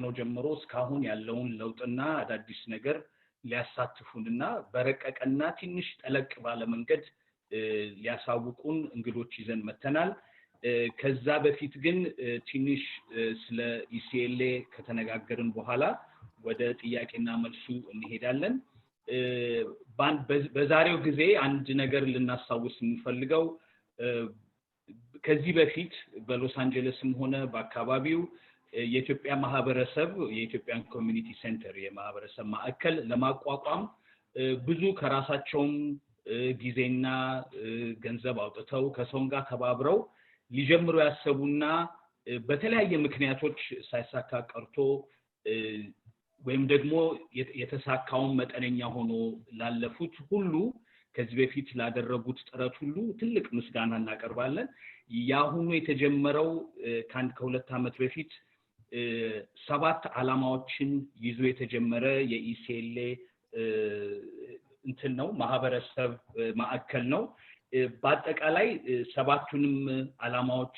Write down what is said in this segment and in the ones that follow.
ነው ጀምሮ እስካሁን ያለውን ለውጥና አዳዲስ ነገር ሊያሳትፉንና በረቀቀና ትንሽ ጠለቅ ባለ መንገድ ሊያሳውቁን እንግዶች ይዘን መተናል ከዛ በፊት ግን ትንሽ ስለ ECLA ከተነጋገርን በኋላ ወደ ጥያቄና መልሱ እንሄዳለን በዛሬው ጊዜ አንድ ነገር ልናሳውስ እንፈልገው ከዚህ በፊት በሎስ አንጀለስም ሆነ በአካባቢው የኢትዮጵያ ማህበረሰብ የኢትዮጵያን ኮሚኒቲ ሴንተር የማህበረሰብ ማዕከል ለማቋቋም ብዙ ከራሳቸውም ጊዜና ገንዘብ አውጥተው ከሰው ጋር ተባብረው ሊጀምሩ ያሰቡና በተለያየ ምክንያቶች ሳይሳካ ቀርቶ ወይም ደግሞ የተሳካውን መጠነኛ ሆኖ ላለፉት ሁሉ ከዚህ በፊት ላደረጉት ጥረት ሁሉ ትልቅ ምስጋና እናቀርባለን ያሁኑ የተጀመረው ከሁለት ዓመት በፊት 7 ዓላማዎችን ይዞ የተጀመረ የECLA እንትን ነው ማህበረሰብ ማዕከል ነው በአጠቃላይ 7ቱንም ዓላማዎች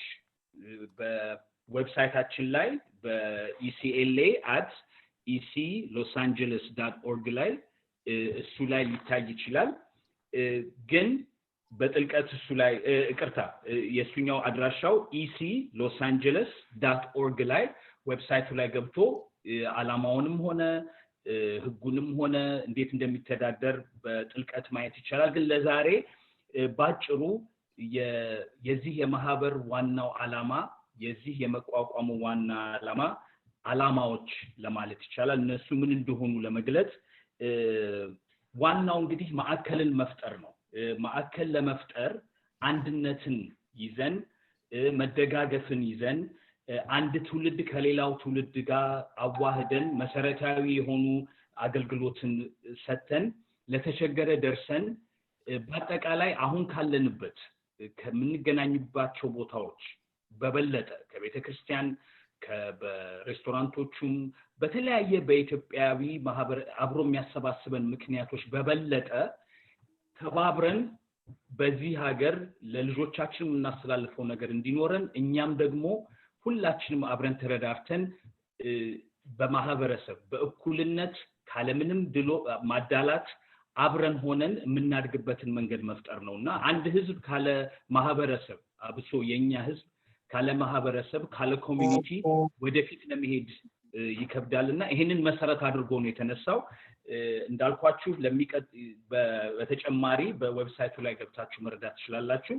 በዌብሳይታችን ላይ beecla@eclosangeles.org ላይ እሱ ላይ ሊታይ ይችላል ግን በጥልቀት እሱ ላይ ይቅርታ የሱኛው አድራሻው eclosangeles.org ላይ ዌብሳይቱ ላይ ገብቶ ዓላማውንም ሆነ ህጉንም ሆነ እንዴት እንደሚተዳደር በጥልቀት ማየት ይችላል ግን ለዛሬ ባጭሩ የዚህ የማህበር ዋናው ዓላማ የዚህ የመቋቋሙ ዋና ዓላማዎች ለማለት ይችላል እነሱ ምን እንደሆኑ ለመግለጽ ዋናው እንግዲህ ማዕከልን መፍጠር ነው ማዕከል ለመፍጠር አንድነትን ይዘን መደጋገፍን ይዘን አንድ ትውልድ ከሌላው ትውልድ ጋር አዋህደን መሰረታዊ የሆኑ አገልግሎትን ሰተን ለተቸገረ ደርሰን በአጠቃላይ አሁን ካለንበት ከምንገናኝባቸው ቦታዎች በበለጠ ከቤተክርስቲያን በሬስቶራንቶቹም በተለያየ በኢትዮጵያዊ ማህበር አብሮ የሚያሰባስበን ምክንያቶች በበለጠ ተባብረን በዚህ ሀገር ለልጆቻችን እናስተላልፈው ነገር እንዲኖረን እኛም ደግሞ ሁላችንም አብረን ተረዳርተን በማህበረሰብ በእኩልነት ካለምንም ድሎ ማዳላት አብረን ሆነን የምናድግበትን መንገድ መፍጠር ነውና አንድ ህዝብ ካለ ማህበረሰብ አብሶ የኛ ህዝብ ካለ ማህበረሰብ ካለ ኮሚኒቲ ወደፊት ለመሄድ ይከብዳልና ይሄንን መሰረት አድርጎ ነው የተነሳው እንዳልኳችሁ በተጨማሪ በዌብሳይቱ ላይ ገብታችሁ መረዳት ትችላላችሁ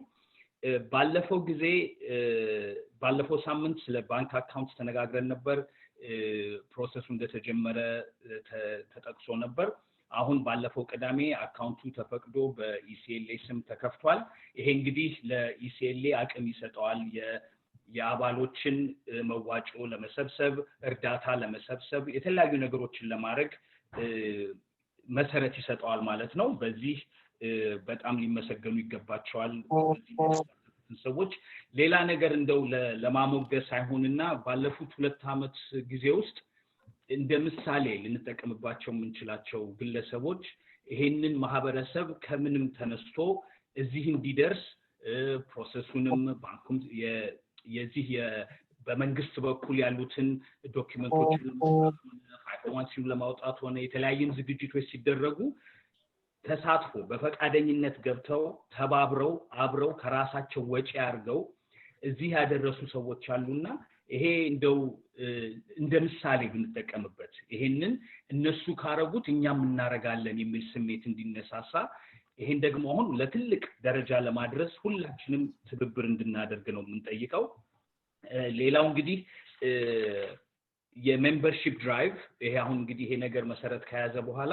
ባለፈው ሳምንት ስለ ባንክ አካውንት ተነጋግረን ነበር ፕሮሰሱ እንደተጀመረ ተጠቅሶ ነበር አሁን ባለፈው ቅዳሜ አካውንቱ ተፈቅዶ በECLA ስም ተከፍቷል ይሄ እንግዲህ ለECLA አቅም ይሰጣዋል የአባሎችን መዋጮ ለመሰብሰብ እርዳታ ለመሰብሰብ የተለያዩ ነገሮችን ለማድረግ መሰረት ይሰጣዋል ማለት ነው በዚህ በጣም ሊመሰገኑ ይገባቸዋል ሰዎች ሌላ ነገር እንደው ለማሞገስ አይሆንና ባለፉት 2 ዓመት ጊዜ ውስጥ እንደ ምሳሌ ልንጠቀምባቸው የምንችላቸው ግለሰቦች ይሄንን ማህበረሰብ ከምንም ተነስቶ እዚህ እንዲደርስ ፕሮሰሱንም ባንኩም የዚህ በመንግስት በኩል ያሉትን ዶክመንቶችን ፋይናንሲን ለማውጣት ሆነ የተለያየ ዝግጅቶች ሲደረጉ ተሳትፎ በፈቃደኝነት ገብተው ተባብረው አብረው ከራሳቸው ወጪ አድርገው እዚህ ያደረሱ ሰዎች አሉና ይሄ እንደው እንደ ምሳሌ ብንጠቀምበት ይሄንን እነሱ ካረጉት እኛም እናረጋለን የሚል ስሜት እንዲነሳሳ ይሄን ደግሞ አሁን ለትልቅ ደረጃ ለማድረስ ሁላችንም ትብብር እንድናደርግ ነው የምንጠይቀው ሌላው እንግዲህ የሜምበርሺፕ ድራይቭ ይሄ አሁን እንግዲህ ይሄ ነገር መሰረት ከያዘ በኋላ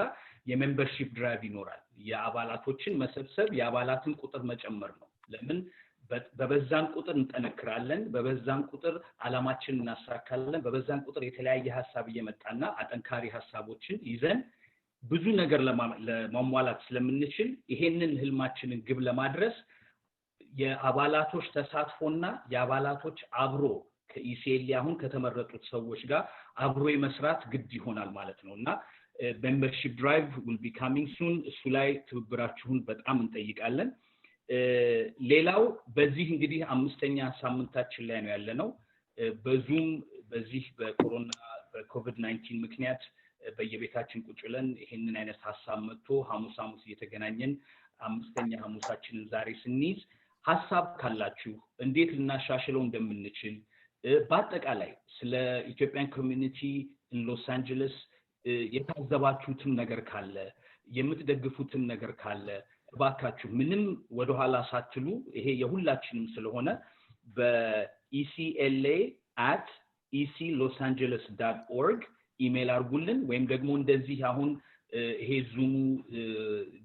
የሜምበርሺፕ ድራይቭ ይኖራል የአባላቶችን መሰብሰብ የአባላትን ቁጥር መጨመር ነው ለምን በበዛን ቁጥር እንጠነክራለን በበዛን ቁጥር ዓላማችንን እናሳካለን በበዛን ቁጥር የተለያየ ሐሳብ እየመጣና አጠንካሪ ሐሳቦችን ይዘን ብዙ ነገር ለማሟላት ስለምንችል ይሄንን ህልማችንን ግብ ለማድረስ የአባላቶች ተሳትፎና የአባላቶች አብሮ ከECLA አሁን ከተመረጡት ሰዎች ጋር አብሮ የመስራት ግድ ይሆናል ማለት ነውና membership drive will be coming soon እሱ ላይ ትብብራችሁን በጣም እንጠይቃለን ሌላው በዚህ እንግዲህ 5ኛ ሳምንታችን ላይ ነው ያለነው በዙም በዚህ በኮሮና በኮቪድ-19 ምክንያት በየቤታችን ቁጭ ብለን ይሄንን አይነት ሐሳብ መጥቶ ሐሙስ እየተገናኘን አምስተኛ ሐሙሳችንን ዛሬ ስንይዝ ሐሳብ ካላችሁ እንዴት ልናሻሽለው እንደምንችል በአጠቃላይ ስለ ኢትዮጵያን ኮሚኒቲ ሎስ አንጀለስ የታዘባችሁትም ነገር ካለ የምትደግፉትም ነገር ካለ እባካችሁ ምንም ወደኋላ ሳትሉ ይሄ የሁላችንም ስለሆነ becla@eclosangeles.org ኢሜል አርጉልን ወይም ደግሞ እንደዚህ አሁን ይሄ ዙሙ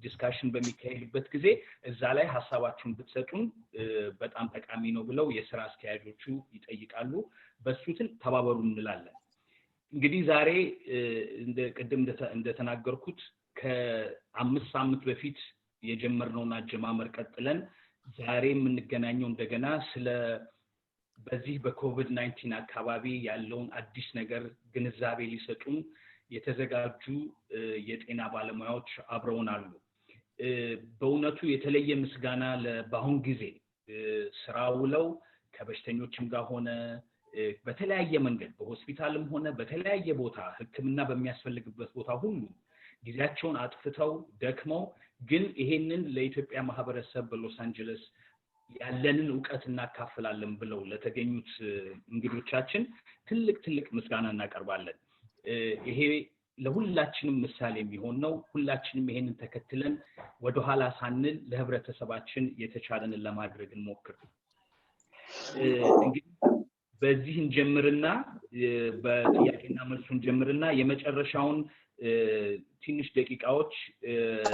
ዲስካሽን በሚካሄድበት ጊዜ እዛ ላይ ሐሳባችሁን ብትሰጡን በጣም ጠቃሚ ነው ብለው የሥራ አስኪያጆቹ ይጠይቃሉ በሱትን ተባበሩ እንላለን እንግዲህ ዛሬ ቅድም እንደተናገርኩት ከ5 ሳምንት በፊት የጀመርነውና አጀማመር ቀጥለን ዛሬ የምንገናኘው እንደገና ስለ በዚህ በኮቪድ-19 አካባቢ ያለውን አዲስ ነገር ግንዛቤ ሊሰጡን የተዘጋጁ የጤና ባለሙያዎች አብረውን አሉ በእውነቱ የተለየ ምስጋና በአሁን ጊዜ ስራ ውለው ከበሽተኞችም ጋር ሆነ በተለያየ መንገድ በሆስፒታልም ሆነ በተለያየ ቦታ ህክምና በሚያስፈልግበት ቦታ ሁሉ ጊዜያቸውን አጥፍተው ደክመው ግን ይሄንን ለኢትዮጵያ ማህበረሰብ በሎስ አንጀለስ ያለንን ዕውቀት እናካፍላለን ብለው ለተገኙት እንግዶቻችን ትልቅ ምስጋና እናቀርባለን ይሄ ለሁላችንም ምሳሌ የሚሆን ነው ሁላችንም ይሄንን ተከትለን ወደ ኋላ ሳንል ለህብረተሰባችን የተቻለንን ለማድረግ እንሞክር እንግዲህ በዚህ እንጀምርና በጥያቄና መልሱን ጀምርና የመጨረሻውን ትንሽ ደቂቃዎች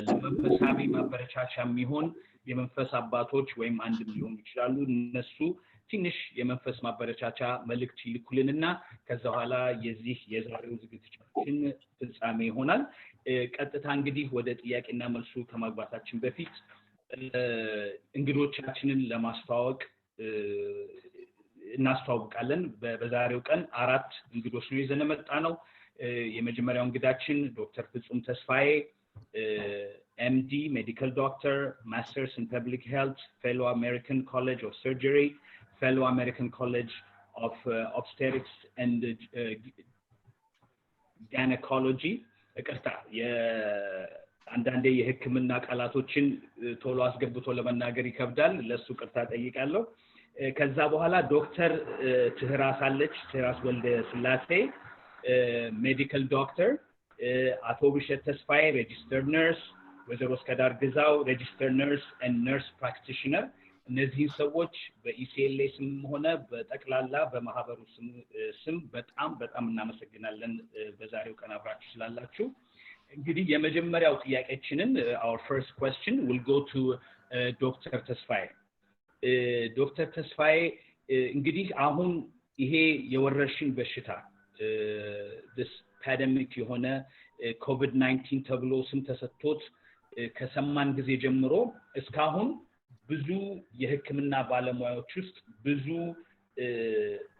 ለመንፈሳዊ ማበረቻቻ የሚሆን የመንፈስ አባቶች ወይም አንድም ሊሆኑ ይችላሉ እነሱ ትንሽ የመንፈስ ማበረቻቻ መልእክት ይልኩልንና ከዛ በኋላ የዛሬው ዝግጅታችን ፍጻሜ ይሆናል ቀጥታ እንግዲህ ወደ ጥያቄና መልሱ ከማግባታችን በፊት እንግዶቻችንን ለማስተዋወቅ እናስተዋውቃለን በዛሬው ቀን 4 እንግዶች ነው ይዘን መጣ ነው የመጀመሪያው እንግዳችን ዶክተር ፍጹም ተስፋዬ MD medical doctor masters in public health fellow American College of Surgery fellow American College of Obstetrics and Gynecology እቅርታ አንዳንዴ የህክምና ቃላቶችን ቶሎ አስገብቶ ለመናገር ይከብዳል ለሱ ቅርታ ጠይቃለሁ ከዛ በኋላ ዶክተር ትህራስ ወልደ ስላሴ ሜዲካል ዶክተር አቶ ብሸት ተስፋዬ registered nurse ወይዘሮ እስከዳር ግዛው registered nurse and nurse practitioner እነዚህ ሰዎች በECLA ስም ሆነ በጠቅላላ በማህበሩ ስም በጣም እናመሰግናለን በዛሬው ቀን አብራችሁ ስላላችሁ እንግዲህ የመጀመሪያው ጥያቄችንን our first question will go to ዶክተር ተስፋዬ ዶክተር ተስፋዬ እንግዲህ አሁን ይሄ የወረርሽኝ በሽታ this pandemic የሆነ COVID-19 ተብሎ ስም ተሰጥቶት ከሰማን ጊዜ ጀምሮ እስካሁን ብዙ የህክምና ባለሙያዎች ውስጥ ብዙ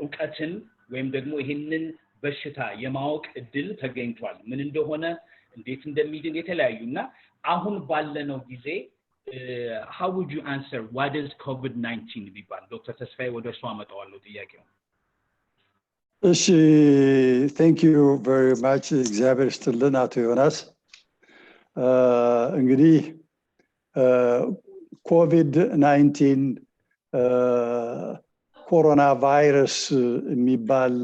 ዕውቀትን ወይም ደግሞ ይሄንን በሽታ የማወቅ እድል ተገኝቷል ምን እንደሆነ እንዴት እንደሚድን የተለያዩና አሁን ባለነው ጊዜ how would you answer what is COVID-19 ቢባል ዶክተር ተስፋዬ ወደርሱ አመጣዋለሁ ጥያቄው እሺ thank you very much እግዚአብሔር ይስጥልን አቶ ዮናስ እንግዲህ COVID-19 ኮሮና ቫይረስ የሚባል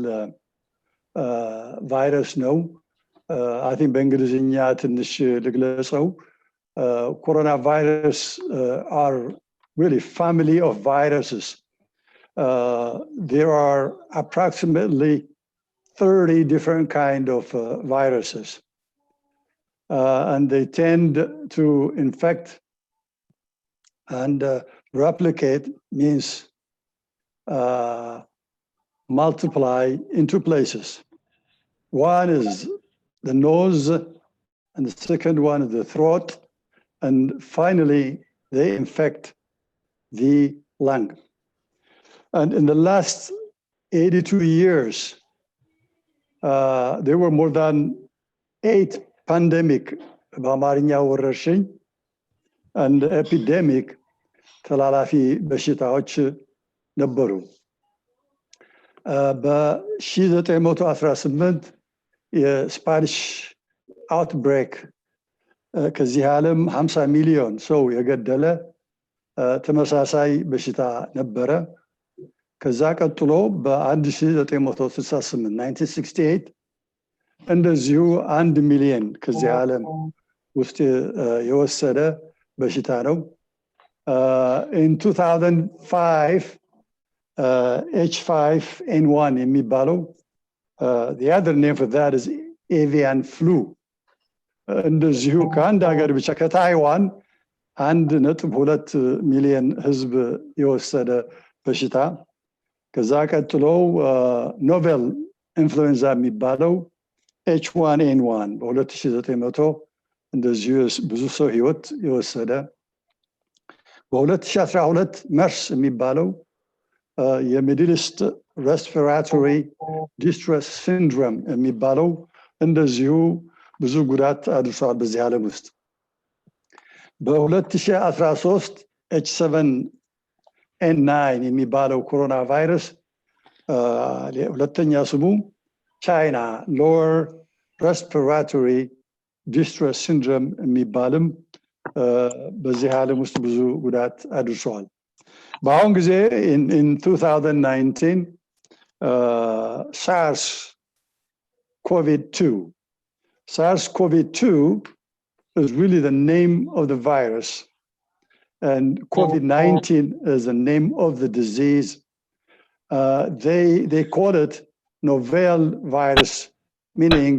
ቫይረስ ነው I think በእንግሊዝኛ ትንሽ ልግለጸው coronavirus are really family of viruses there are approximately 30 different kind of viruses and they tend to infect and replicate means multiply in 2 places one is the nose and the second one is the throat and finally they infect the lung and in the last 82 years there were more than 8 pandemic በአማርኛ ወረርሽኝ and epidemic ተላላፊ በሽታዎች ነበሩ በ1918 የስፓኒሽ አውትብሬክ ከዚህ ዓለም 50 ሚሊዮን ሰው የገደለ ተመሳሳይ በሽታ ነበረ። ከዛ ቀጥሎ በ1968 1968 እንደዚሁ 1 ሚሊዮን ከዚህ ዓለም ውስጥ የወሰደ በሽታ ነው። In 2005 H5N1 የሚባለው the other name for that is avian flu እንደዚሁ ከአንድ ሀገር ብቻ ከታይዋን 1.2 ሚሊዮን ህዝብ የወሰደ በሽታ። ከዛ ቀጥሎ ኖቬል ኢንፍሉዌንዛ የሚባለው H1N1 በ2900 እንደዚሁ ብዙ ሰው ህይወት የወሰደ። በ2012 መርስ የሚባለው የሚድል ኢስት ሬስፒራቶሪ ዲስትረስ ሲንድሮም የሚባለው እንደዚሁ ብዙ ጉዳት አድርሷል በዚህ ዓለም ውስጥ። በ2013 H7N9 የሚባለው ኮሮና ቫይረስ ሁለተኛ ስሙ ቻይና ሎወር ሬስፒራቶሪ ዲስትረስ ሲንድሮም የሚባልም በዚህ ዓለም ውስጥ ብዙ ጉዳት አድርሷል። በአሁን ጊዜ in 2019 SARS-CoV-2 is really the name of the virus, and COVID-19 is the name of the disease. They call it novel virus, meaning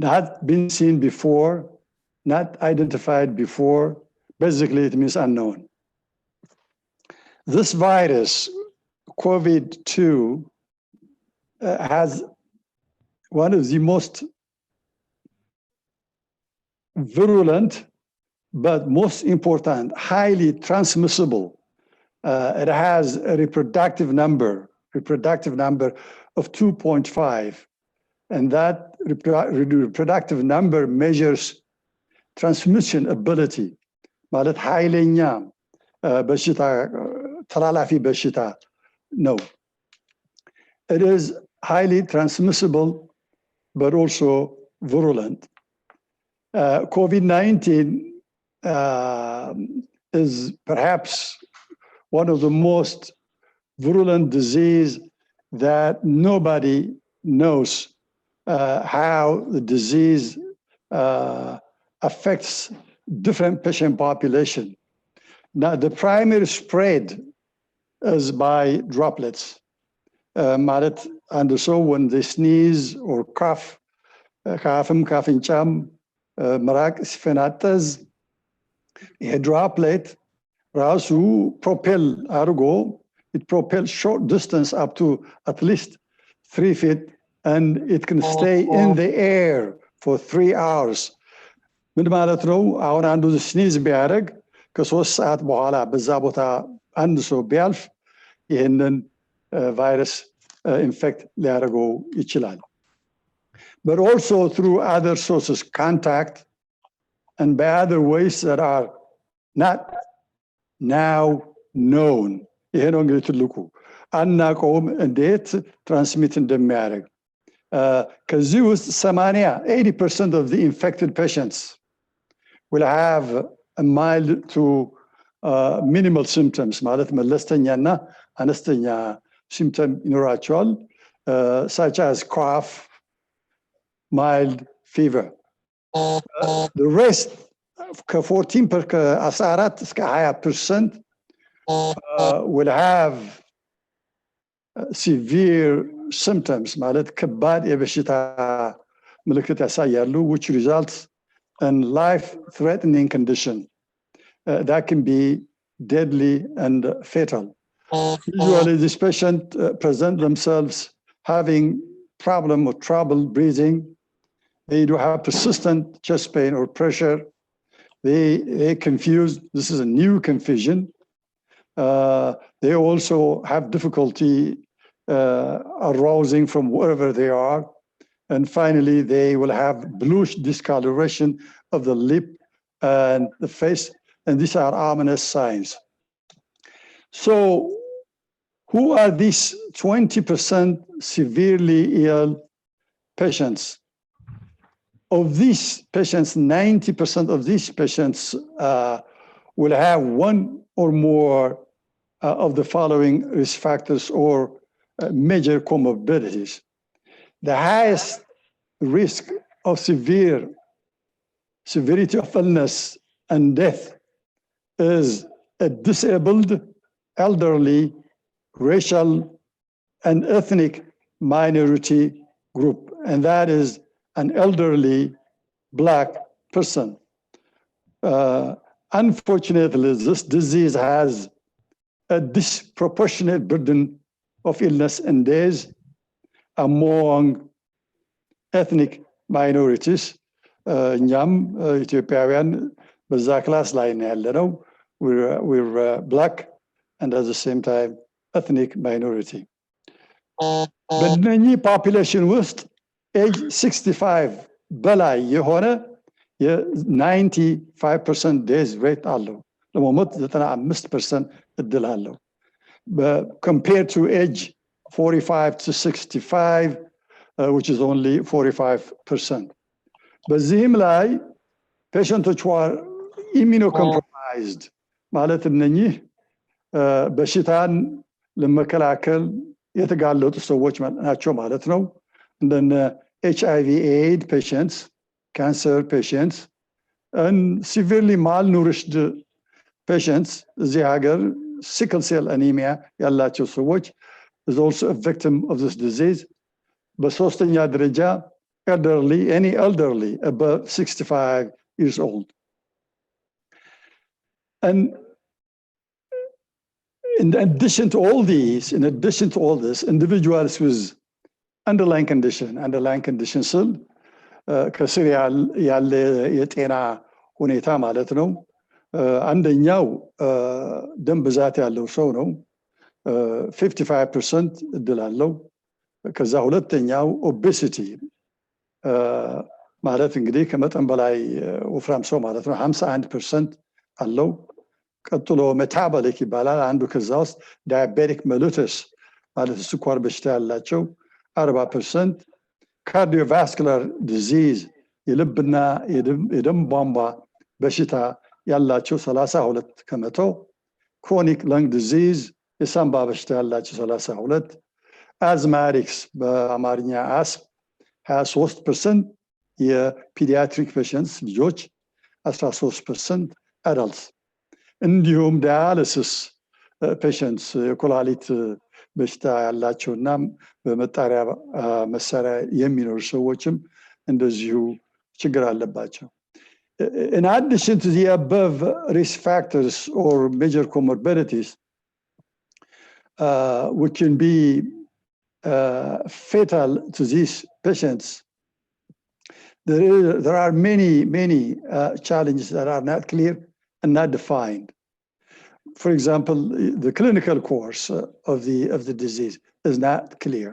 not been seen before, not identified before. Basically, it means unknown. This virus, COVID-2, has one of the most virulent, but most important, highly transmissible. It has a reproductive number of 2.5. And that reproductive number measures transmission ability. ማለት ኃይለኛ በሽታ ተላላፊ በሽታ ነው። It is highly transmissible but also virulent. COVID-19 is perhaps one of the most virulent disease that nobody knows how the disease affects different patient population. Now, the primary spread is by droplets. And so when they sneeze or cough, ካፍንጫም ምራቅ ሲፈናጠዝ ይሄ droplet ራሱ ፕሮፔል አድርጎ it propels short distance up to at least 3 feet, and it can stay in the air for 3 hours. ምን ማለት ነው? አሁን አንዱ ስኒዝ ቢያደርግ ከ3 ሰዓት በኋላ በዛ ቦታ አንድ ሰው ቢያልፍ ይህንን ቫይረስ ኢንፌክት ሊያደርገው ይችላል። But also through other sources, contact, and by other ways that are not now known. ይሄ ነው እንግዲህ ትልቁ አናውቀውም እንዴት ትራንስሚት እንደሚያደርግ። ከዚህ ውስጥ 80% of the infected patients will have a mild to minimal symptoms, ማለት መለስተኛና አነስተኛ symptom ይኖራቸዋል, such as cough, mild fever. The rest ከ14 እስከ 20% will have severe symptoms, ማለት ከባድ የበሽታ ምልክት ያሳያሉ, which results in life-threatening condition that can be deadly and fatal. Usually, this patient present themselves having problem or trouble breathing. They do have persistent chest pain or pressure. They confused. This is a new confusion. They also have difficulty arousing from wherever they are. And finally, they will have bluish discoloration of the lip and the face. And these are ominous signs. So Who are these 20% severely ill patients? Of these patients, 90% of these patients will have one or more of the following risk factors or major comorbidities. The highest risk of severity of illness and death is a disabled, elderly, racial, and ethnic minority group, and that is an elderly Black person. Unfortunately, this disease has a disproportionate burden of illness and death among ethnic minorities. እኛም ኢትዮጵያውያን በዛ ክላስ ላይ ነው ያለነው. We're Black and at the same time ethnic minority. በእነኚህ ፖፑሌሽን ውስጥ ኤጅ 65 በላይ የሆነ የ95% ዴዝ ሬት አለው. ለመሞት 95% እድል አለው. Compared to age 45 to 65, which is only 45%. በዚህም ላይ ፔሸንቶች are immunocompromised ማለት እነኚህ በሽታን ለመከላከል የተጋለጡ ሰዎች ናቸው ማለት ነው. እንደነ HIV/AIDS patients, cancer patients, and severely malnourished patients. እዚህ ሀገር sickle cell anemia ያላቸው ሰዎች is also a victim of this disease. በሶስተኛ ደረጃ any elderly above 65 years old. And in addition to all this, individuals with underlying condition ስል ከስር ያለ የጤና ሁኔታ ማለት ነው. አንደኛው ደም ብዛት ያለው ሰው ነው, 55% እድል አለው. ከዛ ሁለተኛው obesity ማለት እንግዲህ ከመጠን በላይ ወፍራም ሰው ማለት ነው, 51% አለው. ቀጥሎ ሜታቦሊክ ይባላል አንዱ. ከዛ ውስጥ ዳያቤቲክ ሜሊተስ ማለት ስኳር በሽታ ያላቸው 40%. ካርዲዮቫስኩላር ዲዚዝ የልብና የደም ቧንቧ በሽታ ያላቸው 32%. ክሮኒክ ለንግ ዲዚዝ የሳምባ በሽታ ያላቸው 32%. አዝማቲክስ በአማርኛ አስም 23%. የፒዲያትሪክ ፔሸንትስ ልጆች 13%. አዳልትስ እንዲሁም ዳያሊሲስ ፔሸንትስ የኩላሊት በሽታ ያላቸውና በመጣሪያ መሳሪያ የሚኖሩ ሰዎችም እንደዚሁ ችግር አለባቸው. In addition to the above risk factors or major comorbidities, which can be fatal to these patients, there are many challenges that are not clear and not defined. For example, the clinical course of the disease is not clear.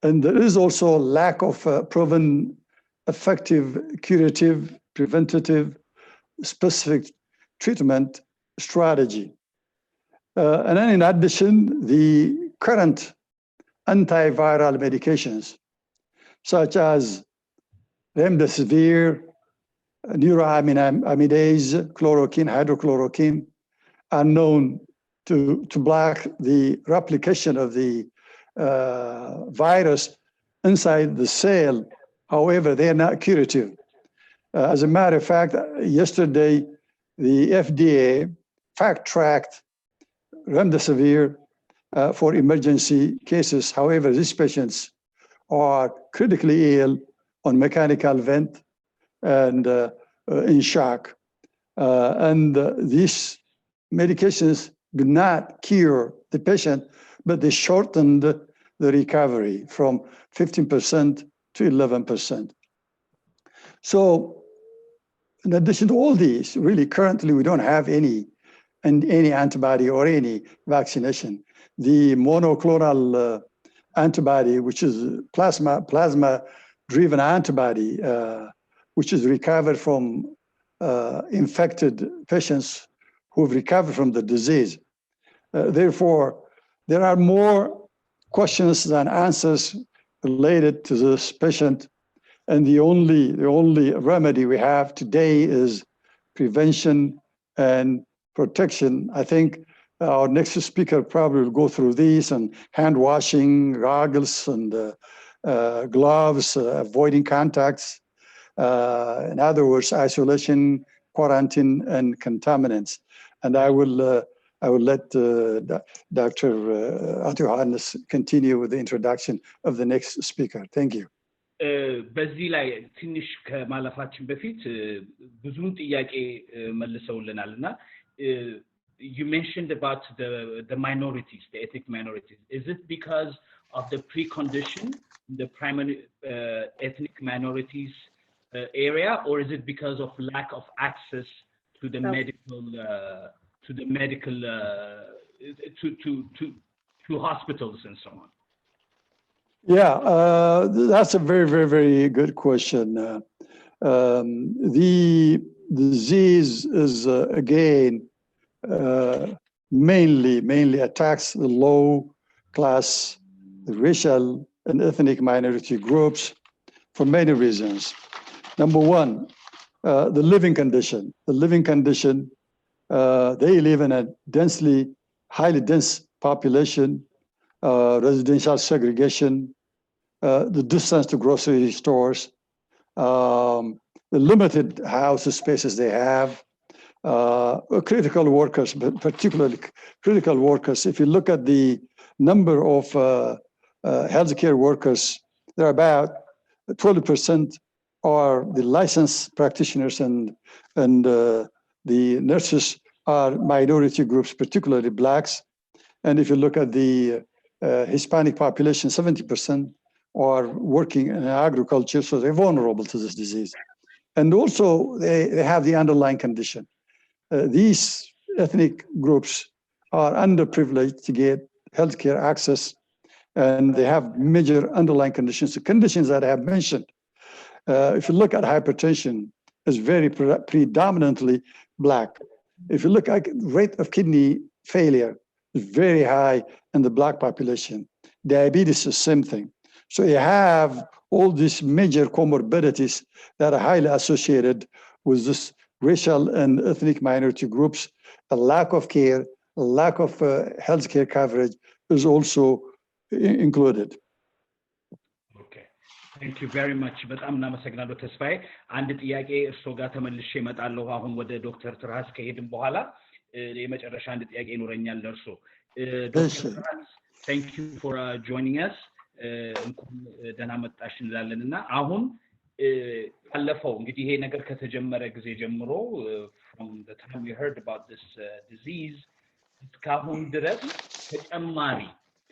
And there is also a lack of proven effective, curative, preventative, specific treatment strategy. And then in addition, the current antiviral medications, such as remdesivir, neuroamidase, chloroquine, hydrochloroquine, are known to block the replication of the virus inside the cell. However, they are not curative. As a matter of fact, yesterday, the FDA fact-tracked remdesivir for emergency cases. However, these patients are critically ill on mechanical vent and in shock. And these medications do not cure the patient, but they shortened the recovery from 15% to 11%. So in addition to all these, really currently we don't have any antibody or any vaccination. The monoclonal antibody, which is plasma-driven antibody, which is recovered from infected patients who've recovered from the disease. Therefore, there are more questions than answers related to this patient. And the only remedy we have today is prevention and protection. I think our next speaker probably will go through these, and hand washing, goggles, and gloves, avoiding contacts. In other words, isolation, quarantine, and contaminants. And I will let Dr. Atu continue with the introduction of the next speaker. Thank you. በዚህ ላይ ትንሽ ከማለፋችን በፊት ብዙን ጥያቄ መልሰውልናልና you mentioned about the minorities, the ethnic minorities. Is it because of the precondition, the primary ethnic minorities area, or is it because of lack of access to the medical to hospitals and so on? Yeah, that's a very, very, very good question. The disease is again mainly attacks the low class, the racial and ethnic minority groups for many reasons. Number one, the living condition. The living condition, they live in a highly dense population, residential segregation, the distance to grocery stores, the limited house spaces they have, critical workers, but particularly critical workers. If you look at the number of healthcare workers, there are about 12% are the licensed practitioners, and the nurses are minority groups, particularly Blacks. And if you look at the Hispanic population, 70% are working in agriculture, so they're vulnerable to this disease. And also they have the underlying condition. These ethnic groups are underprivileged to get healthcare access, and they have major underlying conditions, the conditions that I have mentioned. If you look at hypertension, it's very predominantly Black. If you look at rate of kidney failure, it's very high in the Black population. Diabetes is the same thing. So you have all these major comorbidities that are highly associated with this racial and ethnic minority groups. A lack of care, a lack of healthcare coverage is also included. Okay, thank you very much. በጣም እናመሰግናለሁ ተስፋዬ። አንድ ጥያቄ እርሶ ጋር ተመልሼ እመጣለሁ። አሁን ወደ ዶክተር ትርሃስ ከሄድን በኋላ የመጨረሻ አንድ ጥያቄ ይኖረኛል ለእርሶ። ዶክተር ትርሃስ, thank you for joining us. እንኳን ደህና መጣሽ እንላለንና አሁን አለፈው እንግዲህ ይሄ ነገር ከተጀመረ ጊዜ ጀምሮ from the time we heard about this disease እስካሁን ድረስ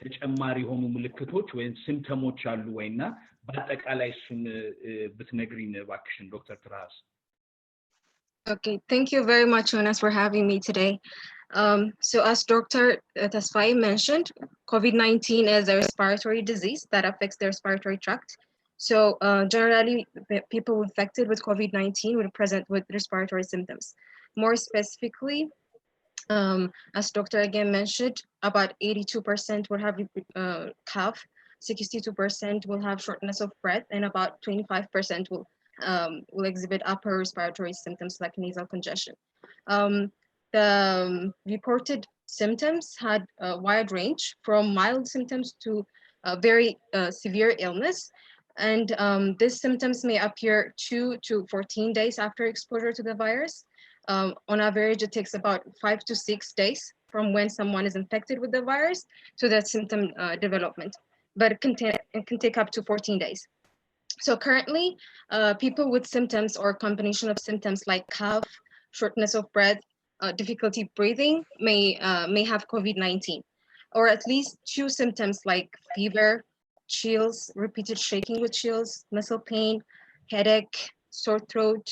ተጨማሪ ሆኑ ምልክቶች ወይም ሲምፕተሞች አሉ ወይና በአጠቃላይ እሱን ብትነግሪን እባክሽን ዶክተር ትርሃስ። Okay, thank you very much, Jonas, for having me today. So as Dr. Tasfai mentioned, COVID-19 is a respiratory disease that affects the respiratory tract. So generally, people infected with COVID-19 will present with respiratory symptoms. More specifically, as Dr. again mentioned, about 82% will have cough, 62% will have shortness of breath, and about 25% will exhibit upper respiratory symptoms like nasal congestion. The reported symptoms had a wide range from mild symptoms to very severe illness. And these symptoms may appear 2 to 14 days after exposure to the virus. On average, it takes about 5 to 6 days from when someone is infected with the virus to the symptom development, but it can take up to 14 days. So currently, people with symptoms or combination of symptoms like cough, shortness of breath, difficulty breathing may have COVID-19, or at least 2 symptoms like fever, chills, repeated shaking with chills, muscle pain, headache, sore throat,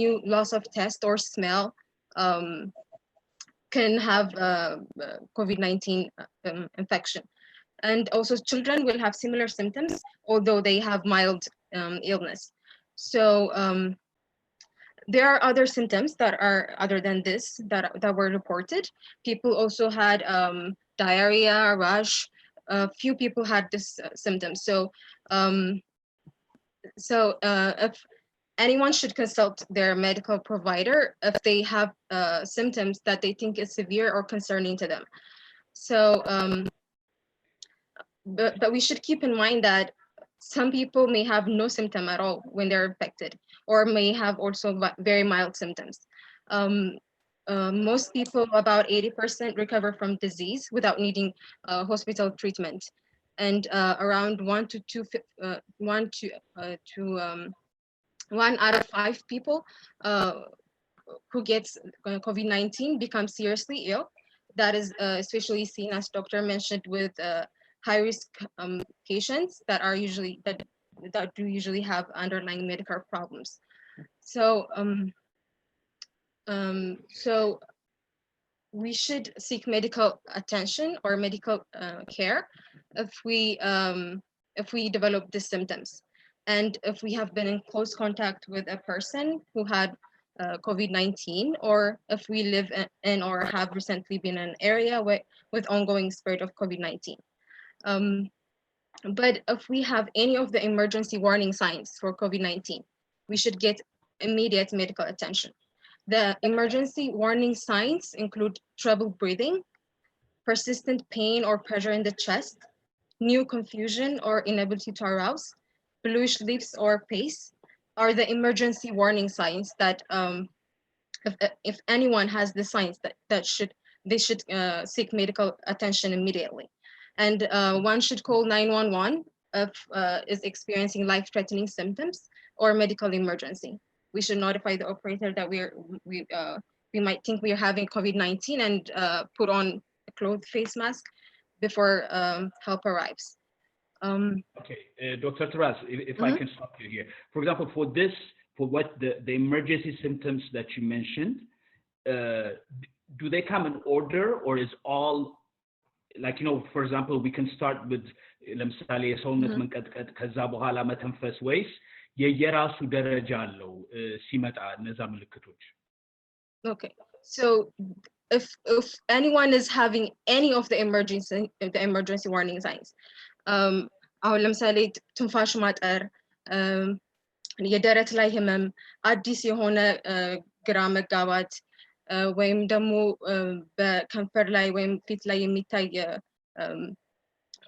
new loss of taste or smell can have COVID-19 infection. And also children will have similar symptoms, although they have mild illness. So There are other symptoms that are other than this that were reported. People also had diarrhea, rash. A few people had this symptom. So if anyone should consult their medical provider if they have symptoms that they think is severe or concerning to them. So, but we should keep in mind that some people may have no symptom at all when they're infected, or may have also very mild symptoms. Most people, about 80%, recover from disease without needing hospital treatment, and around 1 out of 5 people who gets COVID-19 become seriously ill. That is especially seen, as doctor mentioned, with high-risk patients that are usually that do usually have underlying medical problems. So so we should seek medical attention or medical care if we develop the symptoms, and if we have been in close contact with a person who had COVID-19, or if we live in or have recently been in an area with ongoing spread of COVID-19. But if we have any of the emergency warning signs for COVID-19, we should get immediate medical attention. The emergency warning signs include trouble breathing, persistent pain or pressure in the chest, new confusion or inability to arouse, bluish lips or pace are the emergency warning signs that if anyone has the signs they should seek medical attention immediately. And one should call 911 if is experiencing life-threatening symptoms or medical emergency. We should notify the operator that we might think we are having COVID-19 and put on a cloth face mask before help arrives. Okay, Dr. Taraz, if I can stop you here. For example, for what the emergency symptoms that you mentioned, do they come in order, or is all, like, for example, we can start with ለምሳሌ የሰውነት መንቀጥቀጥ ከዛ በኋላ መተንፈስ ወይስ የየራሱ ደረጃ አለው ሲመጣ እነዛ ምልክቶች? Okay, so if anyone is having any of the emergency warning signs, አሁን ለምሳሌ ትንፋሽ ማጠር፣ የደረት ላይ ህመም፣ አዲስ የሆነ ግራ መጋባት፣ ወይም ደግሞ በከንፈር ላይ ወይም ፊት ላይ የሚታይ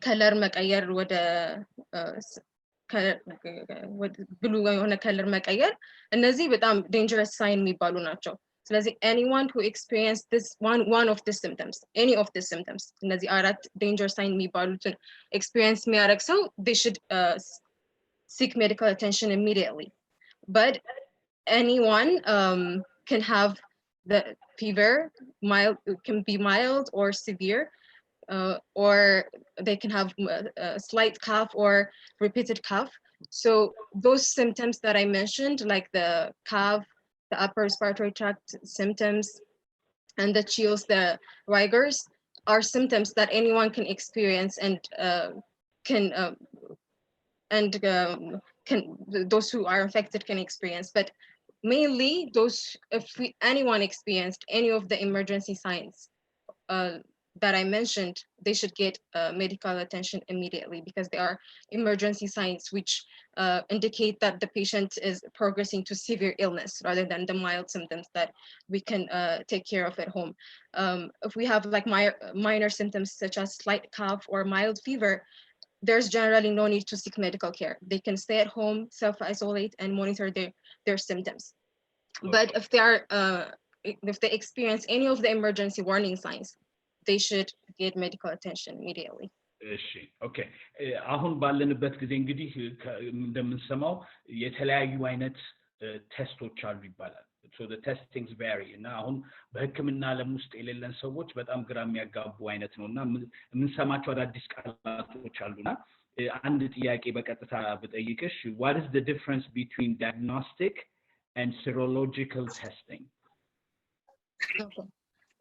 ከለር መቀየር ወደ ብሉ የሆነ ከለር መቀየር፣ እነዚህ በጣም ዴንጀረስ ሳይን የሚባሉ ናቸው። ስለዚህ anyone who experienced this one of the symptoms, any of the symptoms, እነዚህ አራት danger sign የሚባሉትን experience የሚያደርግ ሰው they should seek medical attention immediately. But anyone can have the fever, can be mild or severe, or they can have a slight cough or repeated cough. So those symptoms that I mentioned, like the cough, the upper respiratory tract symptoms, and the chills, the rigors, are symptoms that anyone can experience and those who are infected can experience. But mainly those, if anyone experienced any of the emergency signs that I mentioned, they should get medical attention immediately, because they are emergency signs which indicate that the patient is progressing to severe illness rather than the mild symptoms that we can take care of at home. If we have like minor symptoms such as slight cough or mild fever, there's generally no need to seek medical care. They can stay at home, self-isolate, and monitor their symptoms. Okay. But if they experience any of the emergency warning signs, they should get medical attention immediately. እሺ ኦኬ አሁን ባለንበት ጊዜ እንግዲህ እንደምንሰማው የተለያዩ አይነት ቴስቶች አሉ ይባላል። so the testings vary እና አሁን በህክምና ዓለም ውስጥ የሌለን ሰዎች በጣም ግራ የሚያጋቡ አይነት ነውና የምንሰማቸው አዳዲስ ቃላቶች አሉና አንድ ጥያቄ በቀጥታ ብጠይቅሽ, what is the difference between diagnostic and serological testing? Okay,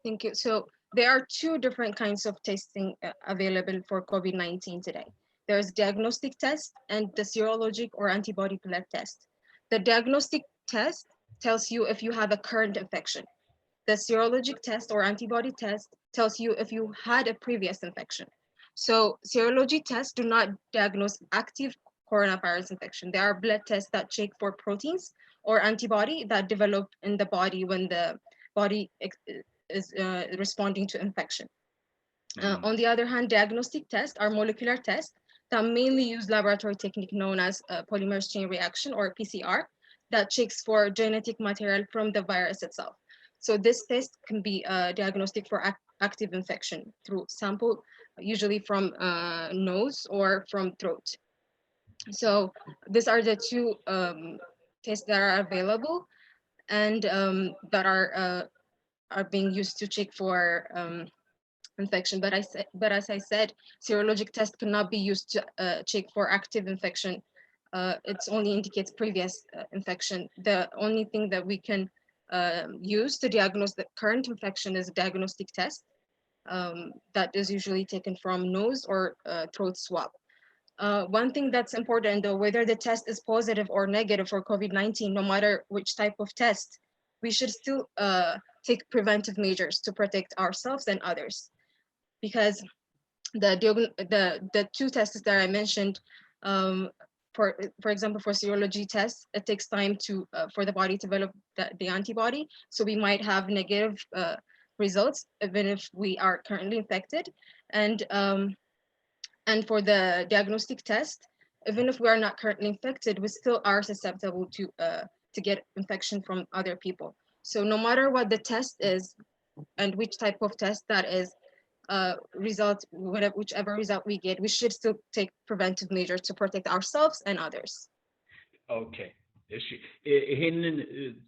thank you. So there are two different kinds of testing available for COVID-19 today. There's diagnostic test and the serologic or antibody blood test. The diagnostic test tells you if you have a current infection. The serologic test or antibody test tells you if you had a previous infection. So serology tests do not diagnose active coronavirus infection. They are blood tests that check for proteins or antibody that develop in the body when the body is responding to infection. On the other hand, diagnostic tests are molecular tests that mainly use laboratory technique known as polymerase chain reaction or PCR that checks for genetic material from the virus itself. So this test can be diagnostic for active infection through sample, usually from nose or from throat. So these are the two tests that are available and that are being used to check for infection. But as I said, serologic test cannot be used to check for active infection. It only indicates previous infection. The only thing that we can use to diagnose the current infection is a diagnostic test that is usually taken from nose or throat swab. One thing that's important though, whether the test is positive or negative for COVID-19, no matter which type of test, we should still take preventive measures to protect ourselves and others. Because the two tests that I mentioned, for example, for serology tests, it takes time to for the body to develop the antibody. So we might have negative results even if we are currently infected. And for the diagnostic test, even if we are not currently infected, we still are susceptible to get infection from other people. So no matter what the test is and which type of test that is, whichever result we get, we should still take preventive measures to protect ourselves and others. ኦኬ እሺ ይሄንን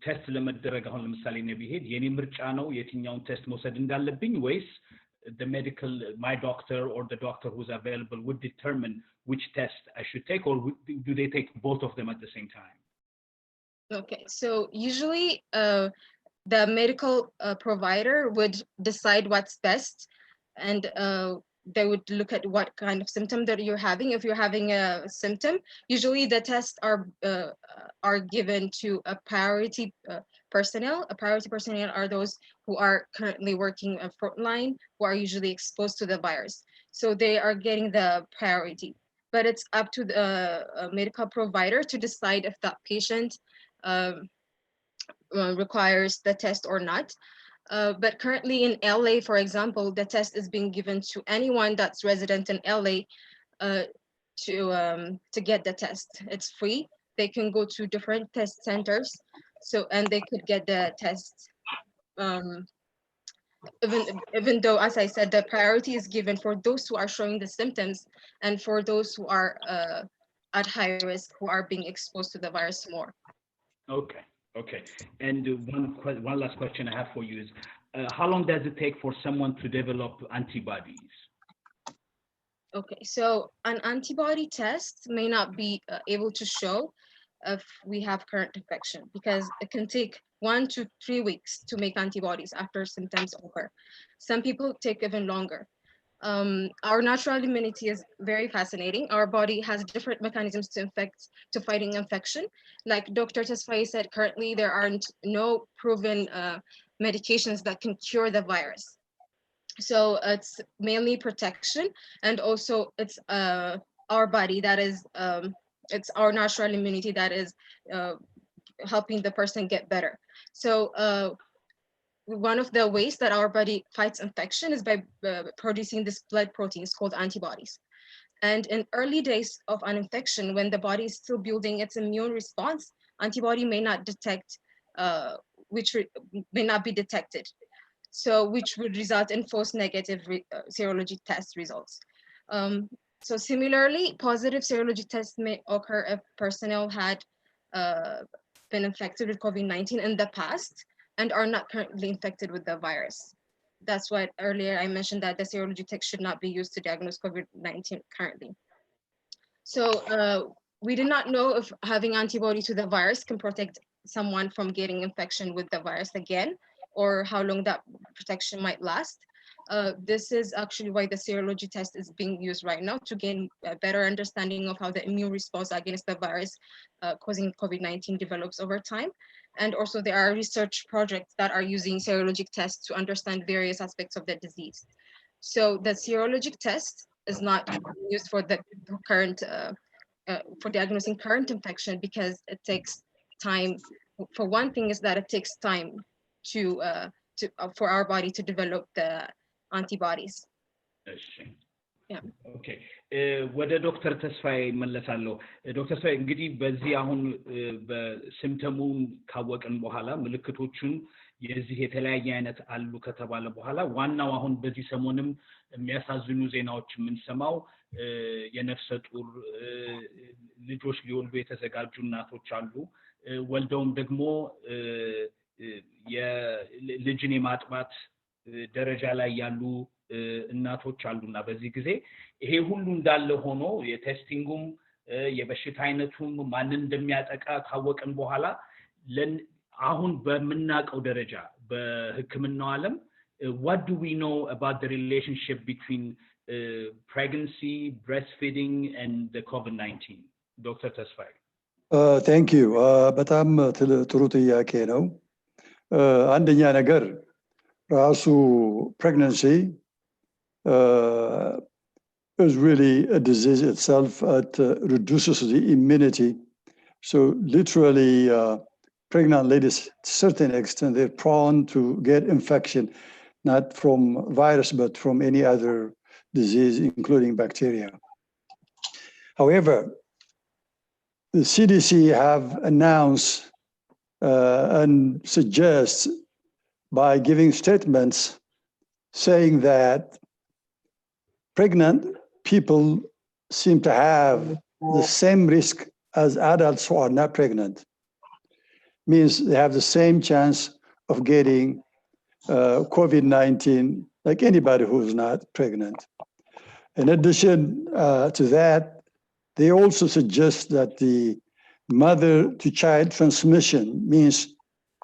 ቴስት ለመደረግ አሁን ለምሳሌ ነው ቢሄድ የኔ ምርጫ ነው የትኛውን ቴስት መውሰድ እንዳለብኝ ወይስ my doctor or the doctor who's available would determine which test I should take, or do they take both of them at the same time? Okay, so usually the medical provider would decide what's best, and they would look at what kind of symptom that you're having. If you're having a symptom, usually the tests are given to a priority personnel. A priority personnel are those who are currently working at frontline, who are usually exposed to the virus. So they are getting the priority. But it's up to the medical provider to decide if that patient requires the test or not. But currently in LA, for example, the test is being given to anyone that's resident in LA to get the test. It's free. They can go to different test centers, and they could get the test. Even though, as I said, the priority is given for those who are showing the symptoms and for those who are at high risk, who are being exposed to the virus more. Okay. And one last question I have for you is, how long does it take for someone to develop antibodies? Okay, so an antibody test may not be able to show if we have current infection, because it can take 1 to 3 weeks to make antibodies after symptoms occur. Some people take even longer. Our natural immunity is very fascinating. Our body has different mechanisms to fighting infection. Like Dr. Tesfaye said, currently there aren't no proven medications that can cure the virus. So it's mainly protection, and also it's our body that is, it's our natural immunity that is helping the person get better. So one of the ways that our body fights infection is by producing this blood proteins called antibodies. And in early days of an infection, when the body is still building its immune response, antibody may not be detected. So which would result in false negative serology test results. So similarly, positive serology tests may occur if personnel had been infected with COVID-19 in the past and are not currently infected with the virus. That's why earlier I mentioned that the serology test should not be used to diagnose COVID-19 currently. So we did not know if having antibody to the virus can protect someone from getting infection with the virus again, or how long that protection might last. This is actually why the serology test is being used right now, to gain a better understanding of how the immune response against the virus causing COVID-19 develops over time. And also there are research projects that are using serologic tests to understand various aspects of the disease. So the serologic test is not used for the current, for diagnosing current infection because it takes time. For one thing is that it takes time for our body to develop the antibodies. Yeah. ኦኬ ወደ ዶክተር ተስፋዬ መለሳለሁ። ዶክተር ተስፋዬ እንግዲህ በዚህ አሁን በሲምፕተሙን ካወቅን በኋላ ምልክቶቹን የዚህ የተለያየ አይነት አሉ ከተባለ በኋላ ዋናው አሁን በዚህ ሰሞንም የሚያሳዝኑ ዜናዎች የምንሰማው የነፍሰ ጡር ልጆች ሊወልዱ የተዘጋጁ እናቶች አሉ። ወልደውም ደግሞ የልጅን የማጥባት ደረጃ ላይ ያሉ እናቶች አሉና በዚህ ጊዜ ይሄ ሁሉ እንዳለ ሆኖ የቴስቲንጉም የበሽታ አይነቱም ማንን እንደሚያጠቃ ካወቅን በኋላ አሁን በመናቀው ደረጃ በሕክምናው ዓለም what do we know about the relationship between pregnancy, breastfeeding and the COVID-19? Dr. Tesfaye. Thank you. በጣም ጥሩ ጥያቄ ነው። አንደኛ ነገር ራሱ pregnancy is really a disease itself. It reduces the immunity. So literally, pregnant ladies, to a certain extent, they're prone to get infection, not from virus, but from any other disease, including bacteria. However, the CDC have announced and suggests by giving statements saying that pregnant people seem to have the same risk as adults who are not pregnant. Means they have the same chance of getting COVID-19 like anybody who's not pregnant. In addition to that, they also suggest that the mother-to-child transmission, means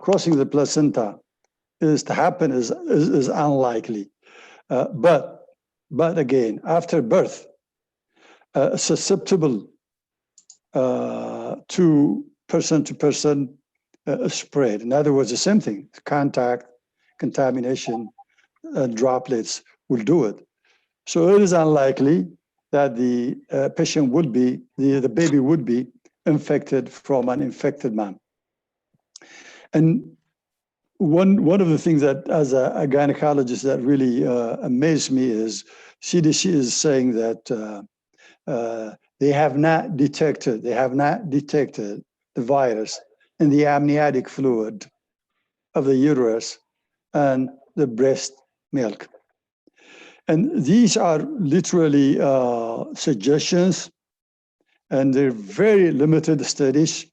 crossing the placenta, is to happen is unlikely. But again, after birth, susceptible to person spread. In other words, the same thing, contact, contamination, droplets will do it. So it is unlikely that the patient would be, the baby would be infected from an infected mom. And one of the things that as a gynecologist that really amazed me is CDC is saying that they have not detected the virus in the amniotic fluid of the uterus and the breast milk. And these are literally suggestions, and they're very limited studies.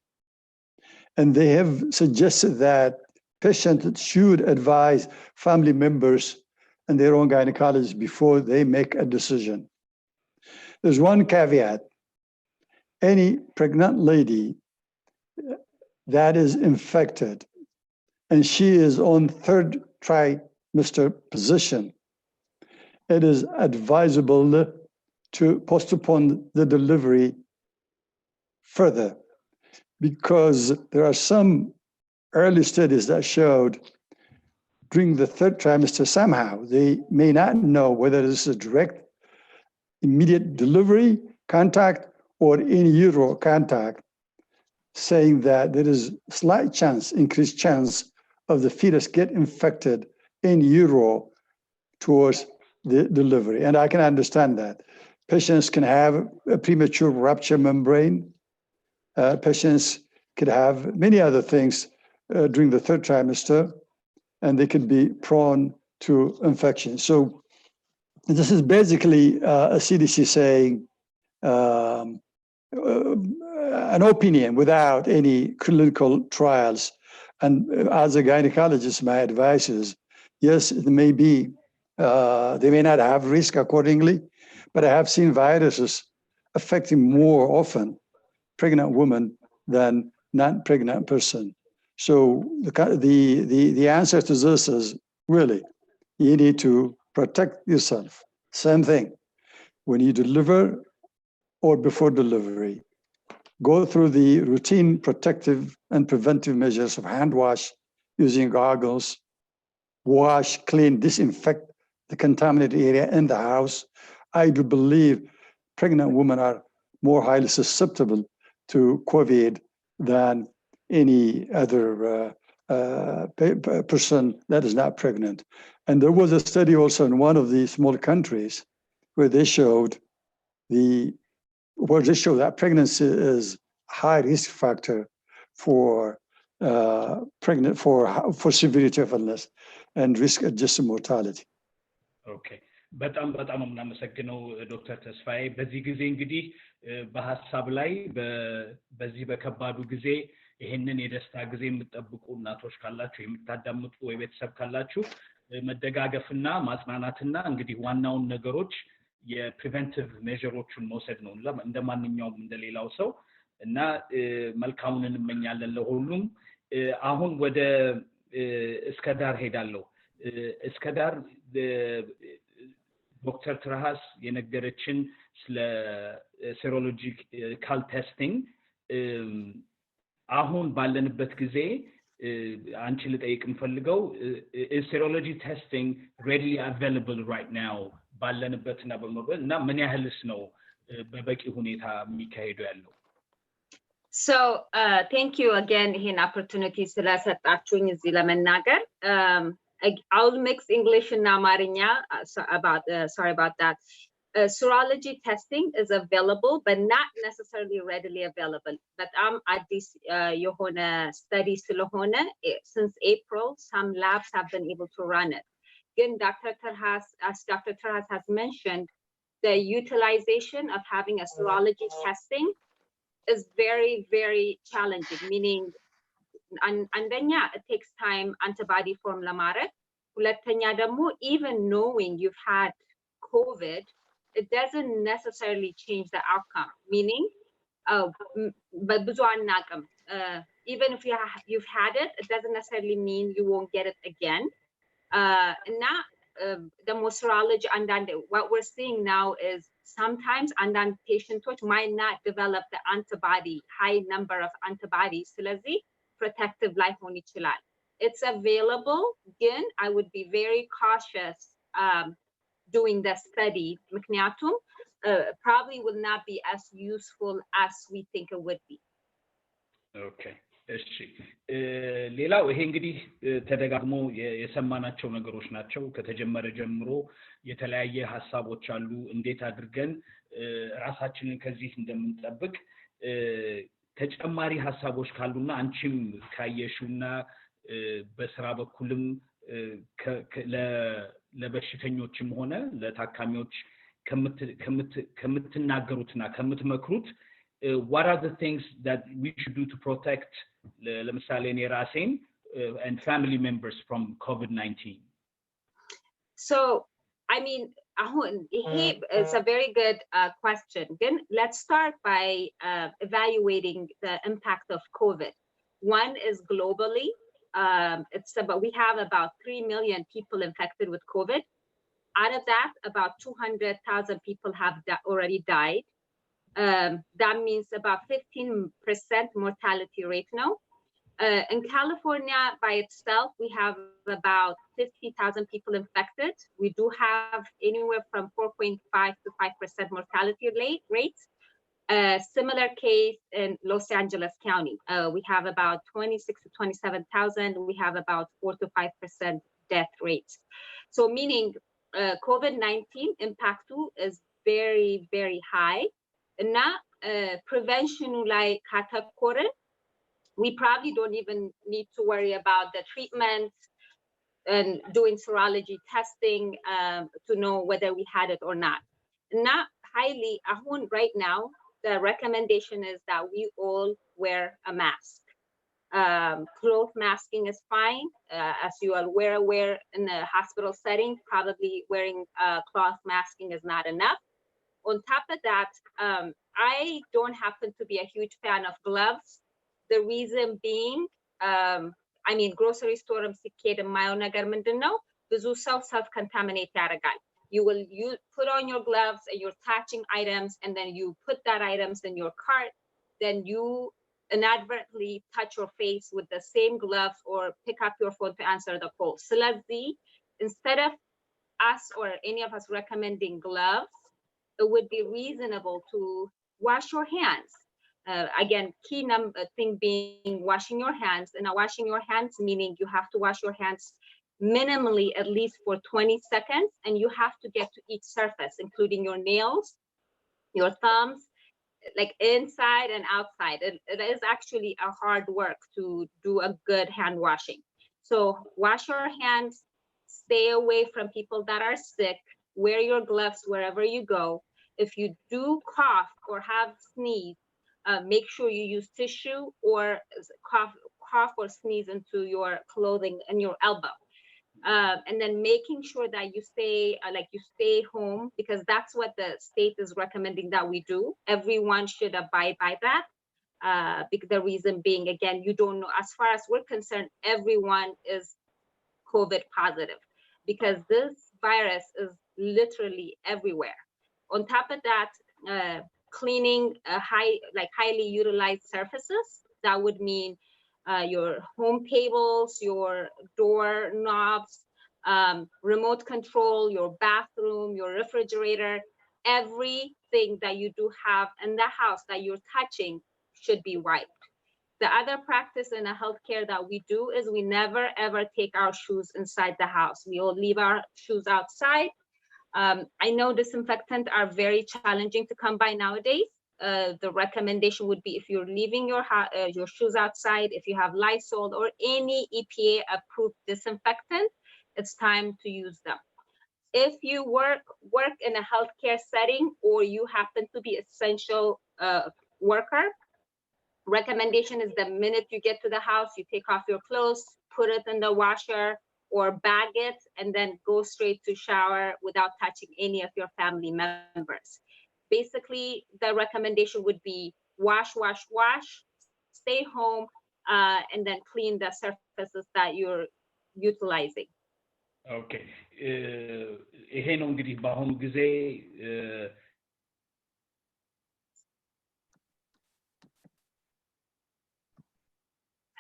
And they have suggested that patients should advise family members and their own gynecologist before they make a decision. There's one caveat. Any pregnant lady that is infected and she is on third trimester position, it is advisable to postpone the delivery further, because there are some early studies that showed during the third trimester somehow they may not know whether this is a direct immediate delivery contact or in utero contact, saying that there is slight chance, increased chance of the fetus get infected in utero towards the delivery. And I can understand that. Patients can have a premature rupture membrane. Patients could have many other things during the third trimester, and they could be prone to infection. So this is basically a CDC saying an opinion without any clinical trials. And as a gynecologist, my advice is, yes, it may be, they may not have risk accordingly, but I have seen viruses affecting more often pregnant women than non-pregnant person. So the answer to this is really, you need to protect yourself. Same thing, when you deliver or before delivery, go through the routine protective and preventive measures of hand wash, using goggles, wash, clean, disinfect the contaminated area in the house. I do believe pregnant women are more highly susceptible to COVID than any other person that is not pregnant. And there was a study also in one of the small countries where they showed that pregnancy is high risk factor for severity of illness and risk adjusted mortality. Okay. በጣም የምናመሰግነው ዶክተር ተስፋዬ በዚህ ጊዜ እንግዲህ በሐሳብ ላይ በዚህ በከባዱ ጊዜ ይሄንን የደስታ ጊዜ የምትጠብቁ እናቶች ካላችሁ የምታዳምጡ ወይ ቤተሰብ ካላችሁ መደጋገፍና ማጽናናትና እንግዲህ ዋናውን ነገሮች የፕሪቨንቲቭ ሜዠሮችን መውሰድ ነው እንደማንኛውም እንደሌላው ሰው እና መልካሙን እንመኛለን ለሁሉም አሁን ወደ እስከዳር ሄዳለሁ እስከዳር ዶክተር ትራሃስ የነገረችን ስለ ሴሮሎጂካል ቴስቲንግ አሁን ባለንበት ጊዜ አንቺ ልጠይቅ እንፈልገው is serology testing readily available right now ባለንበትና በመርበና ምን ያህልስ ነው በበቂ ሁኔታ የሚካሄደው ያለው So thank you again ይሄን opportunity ስለሰጣችሁኝ እዚህ ለመናገር I'll mix English and Amarinya sorry about that. Serology testing is available, but not necessarily readily available. But at this Yohona study since April, some labs have been able to run it. Again, as Dr. Terhas has mentioned, the utilization of having a serology testing is very, very challenging, meaning and then it takes time antibody form lamaret huletanya demo even knowing you've had COVID it doesn't necessarily change the outcome meaning but even if you've had it it doesn't necessarily mean you won't get it again now the serology and what we're seeing now is sometimes and patients might not develop the antibody high number of antibodies ስለዚህ protective life on ይችላል it's available again I would be very cautious doing the study ምክንያቱም probably will not be as useful as we think it would be okay እሺ ሌላው ይሄ እንግዲህ ተደጋግሞ የሰማናቸው ነገሮች ናቸው ከተጀመረ ጀምሮ የተለያየ ሐሳቦች አሉ እንዴት አድርገን ራሳችንን ከዚህ እንደምንጠብቅ ተጨማሪ ሐሳቦች ካሉና አንቺም ካየሹና በስራ በኩልም ለበሽተኞችም ሆነ ለታካሚዎች ከምትናገሩትና ከምትመክሩት what are the things that we should do to protect ለምሳሌ እኔ ራሴን and family members from COVID-19 so I mean it's a very good question. Then let's start by evaluating the impact of COVID. One is globally. We have about 3 million people infected with COVID. Out of that, about 200,000 people have already died. That means about 15% mortality rate now. In California by itself, we have about 50,000 people infected. We do have anywhere from 4.5 to 5% mortality rates. Similar case in Los Angeles County. We have about 26 to 27,000. We have about 4 to 5% death rates. So meaning COVID-19 impact is very, very high. And now prevention like katakore, we probably don't even need to worry about the treatment and doing serology testing to know whether we had it or not. Not highly, right now, the recommendation is that we all wear a mask. Cloth masking is fine. As you are aware in a hospital setting, probably wearing cloth masking is not enough. On top of that, I don't happen to be a huge fan of gloves. The reason being, I mean, grocery store ሲኬድ የማየው ነገር ምንድነው ብዙ ሰው self-contaminate ያደርጋል. You put on your gloves and you're touching items and then you put that items in your cart. then you inadvertently touch your face with the same gloves or pick up your phone to answer the call. ስለዚህ, instead of us or any of us recommending gloves, it would be reasonable to wash your hands. Again, key thing being washing your hands. And now washing your hands, meaning you have to wash your hands minimally at least for 20 seconds, and you have to get to each surface, including your nails, your thumbs, like inside and outside. It is actually a hard work to do a good hand washing. So wash your hands, stay away from people that are sick, wear your gloves wherever you go. If you do cough or have sneeze, make sure you use tissue or cough or sneeze into your clothing and your elbow. And then making sure that you stay home, because that's what the state is recommending that we do. Everyone should abide by that. Because the reason being, again, you don't know, as far as we're concerned, everyone is COVID positive, because this virus is literally everywhere. On top of that, cleaning highly utilized surfaces, that would mean your home tables, your door knobs, remote control, your bathroom, your refrigerator, everything that you do have in the house that you're touching should be wiped. The other practice in a healthcare that we do is we never ever take our shoes inside the house. We all leave our shoes outside. I know disinfectants are very challenging to come by nowadays. The recommendation would be, if you're leaving your shoes outside, if you have Lysol or any EPA approved disinfectant, it's time to use them. If you work in a healthcare setting, or you happen to be essential worker, recommendation is the minute you get to the house, you take off your clothes, put it in the washer or bag it, and then go straight to shower without touching any of your family members. Basically, the recommendation would be wash, stay home, and then clean the surfaces that you're utilizing. Okay. ይሄ ነው እንግዲህ በአሁኑ ጊዜ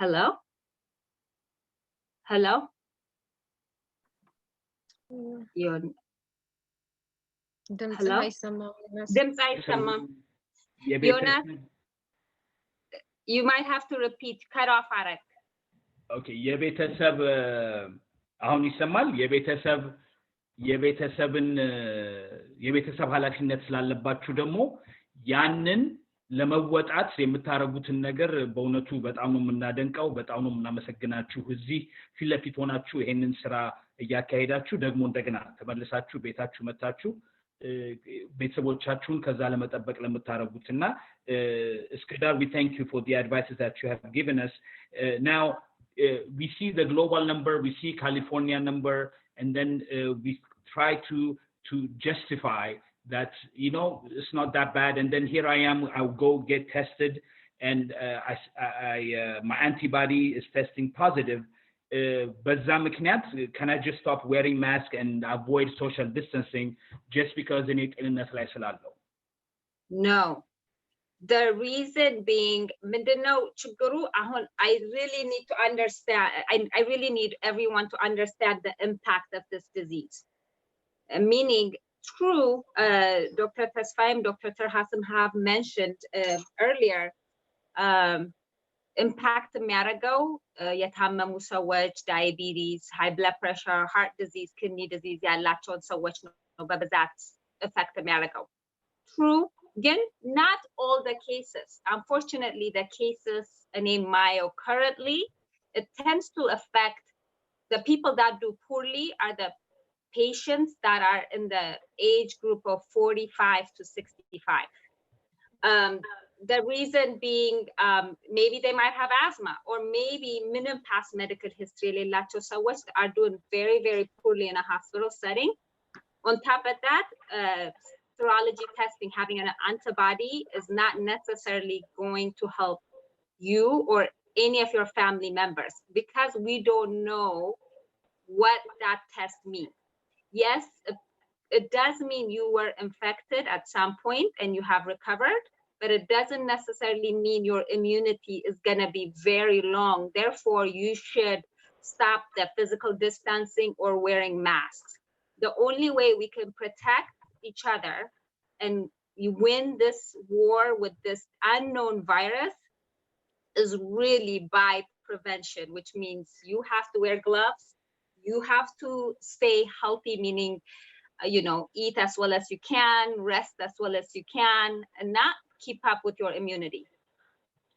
Hello? ድምጽ አይሰማም። ድምጽ አይሰማም። ዮናስ, you might have to repeat, cut off አረግ። Okay, የቤተሰብ አሁን ይሰማል። የቤተሰብ ኃላፊነት ስላለባችሁ ደግሞ ያንን ለመወጣት የምታረጉትን ነገር በእውነቱ በጣም ነው የምናደንቀው፣ በጣም ነው የምናመሰግናችሁ። እዚህ ፊት ለፊት ሆናችሁ ይሄንን ስራ እያካሄዳችሁ ደግሞ እንደገና ተመልሳችሁ ቤታችሁ መታችሁ ቤተሰቦቻችሁን ከዛ ለመጠበቅ ለምታረጉትና እስከዳር we thank you for the advices that you have given us. Now we see the global number, we see California number, and then we try to justify that, you know, it's not that bad, and then here I am, I'll go get tested, and my antibody is testing positive. በዛ ምክንያት can I just stop wearing mask and avoid social distancing just because እኔ ጤንነት ላይ ስላለው? No. The reason being, ምንድነው ችግሩ? አሁን I really need to understand, I really need everyone to understand the impact of this disease. Meaning, true, Dr. Tesfaim, Dr. Terhassan have mentioned earlier, impact የሚያደርገው የታመሙ ሰዎች፣ diabetes, high blood pressure, heart disease, kidney disease ያላቸውን ሰዎች ነው በብዛት effect የሚያደርገው. True, again, not all the cases. Unfortunately, the cases in Mayo currently, it tends to affect the people that do poorly are the patients that are in the age group of 45 to 65. The reason being, maybe they might have asthma, or maybe minimum past medical history are doing very, very poorly in a hospital setting. On top of that, serology testing, having an antibody is not necessarily going to help you or any of your family members, because we don't know what that test means. Yes, it does mean you were infected at some point and you have recovered, but it doesn't necessarily mean your immunity is going to be very long. Therefore, you should stop the physical distancing or wearing masks. The only way we can protect each other and you win this war with this unknown virus is really by prevention, which means you have to wear gloves, you have to stay healthy, meaning eat as well as you can, rest as well as you can, and not keep up with your immunity.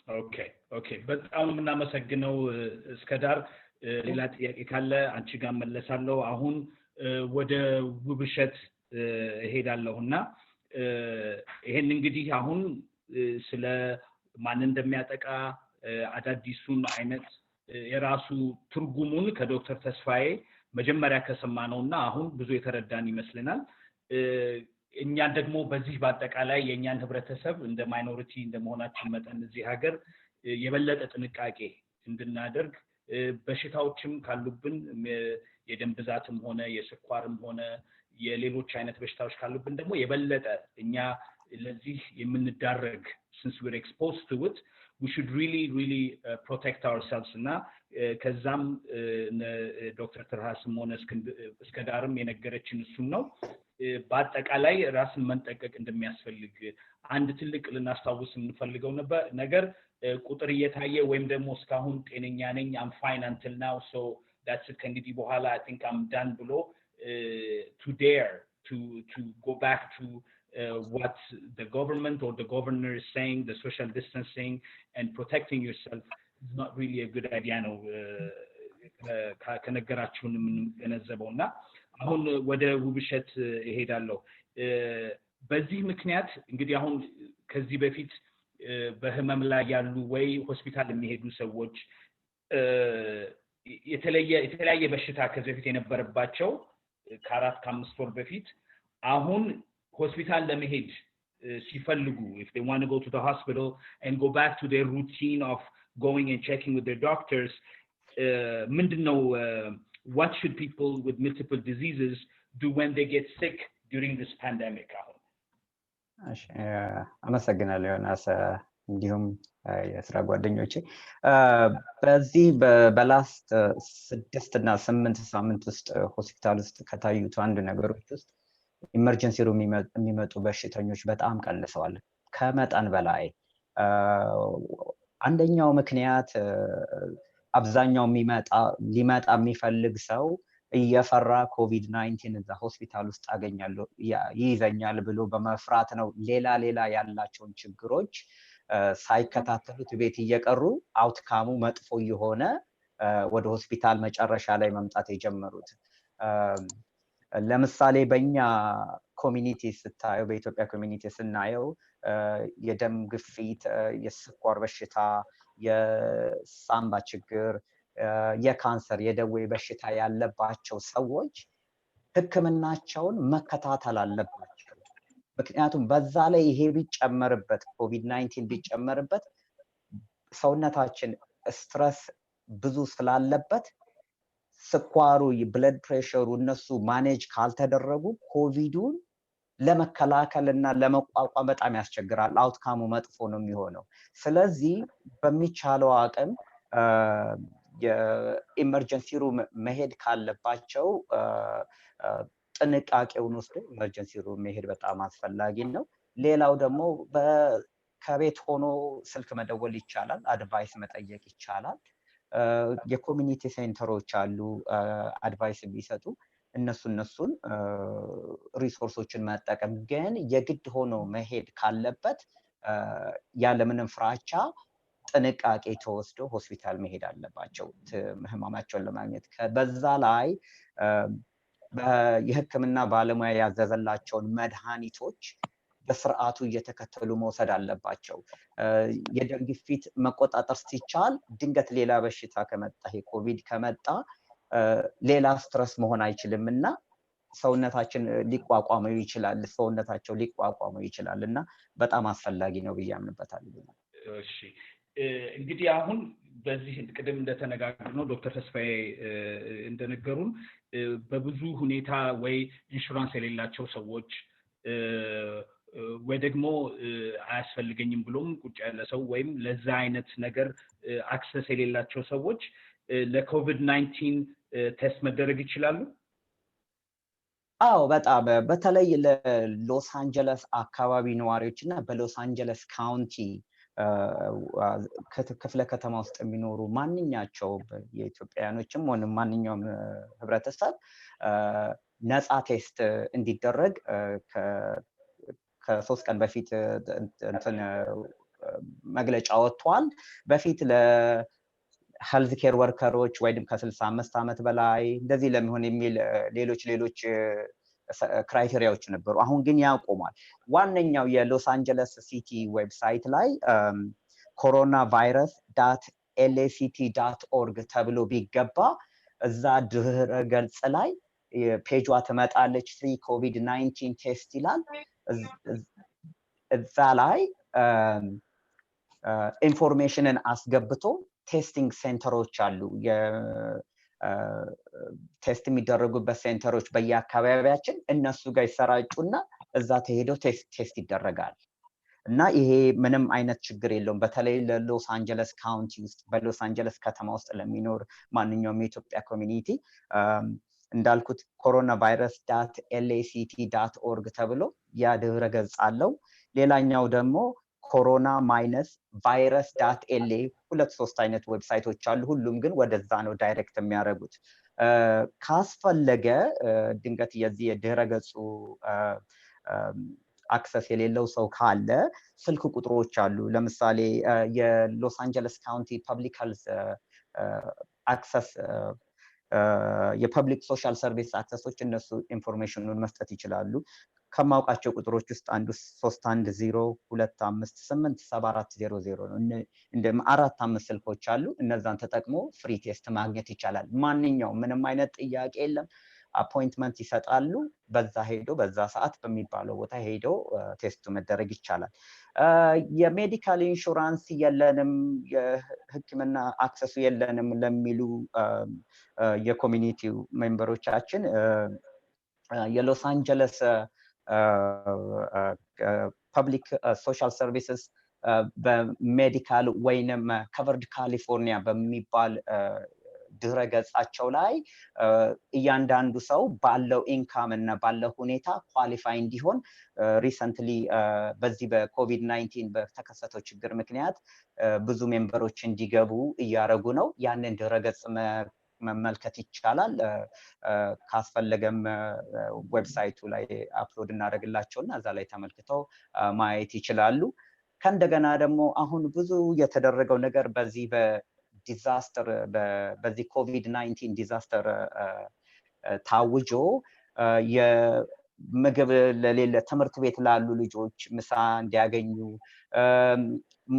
Okay. በጣም እናመሰግነው እስከዳር ሌላ ጥያቄ ካለ አንቺ ጋር መለሳለሁ። አሁን ወደ ውብሸት እሄዳለሁና ይሄን እንግዲህ አሁን ስለ ማን እንደሚያጠቃ አዳዲሱን አይነት የራሱ ትርጉሙን ከዶክተር ተስፋዬ መጀመሪያ ከሰማነውና አሁን ብዙ የተረዳን ይመስልናል። እኛ ደግሞ በዚህ በአጠቃላይ የኛን ህብረተሰብ እንደ ማይኖሪቲ እንደመሆናችን መጠን እዚህ ሀገር የበለጠ ጥንቃቄ እንድናደርግ በሽታዎችም ካሉብን የደም ብዛትም ሆነ የስኳርም ሆነ የሌሎች አይነት በሽታዎች ካሉብን ደግሞ የበለጠ እኛ ለዚህ የምንዳረግ since we're exposed to it we should really protect ourselves እና ከዛም ዶክተር ትርሃስም ሆነ እስከዳርም የነገረችን እሱን ነው። በአጠቃላይ ራስን መንጠቀቅ እንደሚያስፈልግ አንድ ትልቅ ልናስታውስ እንፈልገው ነገር ቁጥር እየታየ ወይም ደግሞ እስካሁን ጤነኛ ነኝ I'm fine until now so that's it ከእንግዲህ በኋላ I think I'm done ብሎ to dare to go back to what the government or the governor is saying, the social distancing and protecting yourself is not really a good idea ነው ከነገራችሁን የምንገነዘበውና አሁን ወደ ውብሸት እሄዳለሁ። በዚህ ምክንያት እንግዲህ አሁን ከዚህ በፊት በህመም ላይ ያሉ ወይ ሆስፒታል የሚሄዱ ሰዎች የተለያየ በሽታ ከዚህ በፊት የነበረባቸው ከ4 ከ5 ወር በፊት አሁን ሆስፒታል ለመሄድ ሲፈልጉ if they want to go to the hospital and go back to their routine of going and checking with their doctors ምንድነው what should people with multiple diseases do when they get sick during this pandemic? አመሰግናለሁ ዮናስ እንዲሁም የስራ ጓደኞቼ በዚህ በላስት 6 እና 8 ሳምንት ውስጥ ሆስፒታል ውስጥ ከታዩት አንድ ነገሮች ውስጥ ኢመርጀንሲ ሩም የሚመጡ በሽተኞች በጣም ቀንሰዋል ከመጠን በላይ። አንደኛው ምክንያት አብዛኛው ሊመጣ የሚፈልግ ሰው እየፈራ ኮቪድ-19 እዛ ሆስፒታል ውስጥ አገኛለሁ ይይዘኛል ብሎ በመፍራት ነው ሌላ ያላቸውን ችግሮች ሳይከታተሉት ቤት እየቀሩ አውትካሙ መጥፎ የሆነ ወደ ሆስፒታል መጨረሻ ላይ መምጣት የጀመሩት። ለምሳሌ በእኛ ኮሚኒቲ ስታየው በኢትዮጵያ ኮሚኒቲ ስናየው የደም ግፊት፣ የስኳር በሽታ፣ የሳምባ ችግር፣ የካንሰር፣ የደዌ በሽታ ያለባቸው ሰዎች ህክምናቸውን መከታተል አለባቸው። ምክንያቱም በዛ ላይ ይሄ ቢጨመርበት ኮቪድ-19 ቢጨመርበት ሰውነታችን ስትረስ ብዙ ስላለበት ስኳሩ ብለድ ፕሬሸሩ እነሱ ማኔጅ ካልተደረጉ ኮቪዱን ለመከላከልና ለመቋቋም በጣም ያስቸግራል። አውትካሙ መጥፎ ነው የሚሆነው። ስለዚህ በሚቻለው አቅም የኢመርጀንሲ ሩም መሄድ ካለባቸው ጥንቃቄውን ወስዶ ኢመርጀንሲ ሩም መሄድ በጣም አስፈላጊ ነው። ሌላው ደግሞ ከቤት ሆኖ ስልክ መደወል ይቻላል፣ አድቫይስ መጠየቅ ይቻላል። የኮሚኒቲ ሴንተሮች አሉ አድቫይስ ቢሰጡ እነሱን ሪሶርሶችን መጠቀም። ግን የግድ ሆኖ መሄድ ካለበት ያለምንም ፍራቻ ጥንቃቄ ተወስዶ ሆስፒታል መሄድ አለባቸው ህመማቸውን ለማግኘት። በዛ ላይ የህክምና ባለሙያ ያዘዘላቸውን መድኃኒቶች በስርዓቱ እየተከተሉ መውሰድ አለባቸው። የደም ግፊት መቆጣጠር ሲቻል ድንገት ሌላ በሽታ ከመጣ ኮቪድ ከመጣ ሌላ ስትረስ መሆን አይችልምና ሰውነታቸው ሊቋቋመው ይችላል እና በጣም አስፈላጊ ነው ብዬ አምንበታለሁ። እሺ እንግዲህ አሁን በዚህ ቅድም እንደተነጋገርነው ዶክተር ተስፋዬ እንደነገሩን በብዙ ሁኔታ ወይ ኢንሹራንስ የሌላቸው ሰዎች ወይ ደግሞ አያስፈልገኝም ብሎም ቁጭ ያለ ሰው ወይም ለዛ አይነት ነገር አክሰስ የሌላቸው ሰዎች ለኮቪድ-19 ቴስት መደረግ ይችላሉ? አዎ በጣም በተለይ ለሎስ አንጀለስ አካባቢ ነዋሪዎች እና በሎስ አንጀለስ ካውንቲ ክፍለ ከተማ ውስጥ የሚኖሩ ማንኛቸውም የኢትዮጵያውያኖችም ሆነ ማንኛውም ህብረተሰብ ነፃ ቴስት እንዲደረግ ከ3 ቀን በፊት እንትን መግለጫ ወጥቷል። በፊት ለሄልዝ ኬር ወርከሮች ወይም ከ65 ዓመት በላይ እንደዚህ ለሚሆን የሚል ሌሎች ክራይቴሪያዎች ነበሩ። አሁን ግን ያቆማል። ዋነኛው የሎስ አንጀለስ ሲቲ ዌብሳይት ላይ coronavirus.lact.org ተብሎ ቢገባ እዛ ድህረ ገጽ ላይ ፔጇ ትመጣለች። ፍሪ ኮቪድ-19 ቴስት ይላል። እዛ ላይ ኢንፎርሜሽንን አስገብቶ ቴስቲንግ ሴንተሮች አሉ። ቴስት የሚደረጉበት ሴንተሮች በየአካባቢያችን እነሱ ጋር ይሰራጩና እዛ ተሄደው ቴስት ይደረጋል። እና ይሄ ምንም አይነት ችግር የለውም። በተለይ ለሎስ አንጀለስ ካውንቲ ውስጥ በሎስ አንጀለስ ከተማ ውስጥ ለሚኖር ማንኛውም የኢትዮጵያ ኮሚኒቲ እንዳልኩት coronavirus.lact.org ተብሎ ያ ድህረ ገጽ አለው። ሌላኛው ደግሞ corona-virus.la 2-3 አይነት ዌብሳይቶች አሉ። ሁሉም ግን ወደዛ ነው ዳይሬክት የሚያደርጉት። ካስፈለገ ድንገት የዚህ የድህረ ገጹ አክሰስ የሌለው ሰው ካለ ስልክ ቁጥሮች አሉ። ለምሳሌ የሎስ አንጀለስ ካውንቲ ፐብሊክ ሄልዝ አክሰስ የፐብሊክ ሶሻል ሰርቪስ አክሰሶች እነሱ ኢንፎርሜሽኑን መስጠት ይችላሉ። ከማውቃቸው ቁጥሮች ውስጥ አንዱ 31025874400 ነው። እንደ 4-5 ስልኮች አሉ። እነዛን ተጠቅሞ ፍሪ ቴስት ማግኘት ይቻላል። ማንኛውም ምንም አይነት ጥያቄ የለም። አፖይንትመንት ይሰጣሉ። በዛ ሄዶ በዛ ሰዓት በሚባለው ቦታ ሄዶ ቴስቱ መደረግ ይቻላል። የሜዲካል ኢንሹራንስ የለንም፣ የሕክምና አክሰሱ የለንም ለሚሉ የኮሚኒቲው ሜምበሮቻችን የሎስ አንጀለስ ፐብሊክ ሶሻል ሰርቪስስ በሜዲካል ወይንም ከቨርድ ካሊፎርኒያ በሚባል ድህረ ገጻቸው ላይ እያንዳንዱ ሰው ባለው ኢንካም እና ባለው ሁኔታ ኳሊፋይ እንዲሆን ሪሰንትሊ በዚህ በኮቪድ-19 በተከሰተው ችግር ምክንያት ብዙ ሜምበሮች እንዲገቡ እያደረጉ ነው። ያንን ድህረ ገጽ መመልከት ይቻላል። ካስፈለገም ዌብሳይቱ ላይ አፕሎድ እናደርግላቸውና እዛ ላይ ተመልክተው ማየት ይችላሉ። ከእንደገና ደግሞ አሁን ብዙ የተደረገው ነገር በዚህ ዲዛስተር በዚህ ኮቪድ-19 ዲዛስተር ታውጆ የምግብ ለሌለ ትምህርት ቤት ላሉ ልጆች ምሳ እንዲያገኙ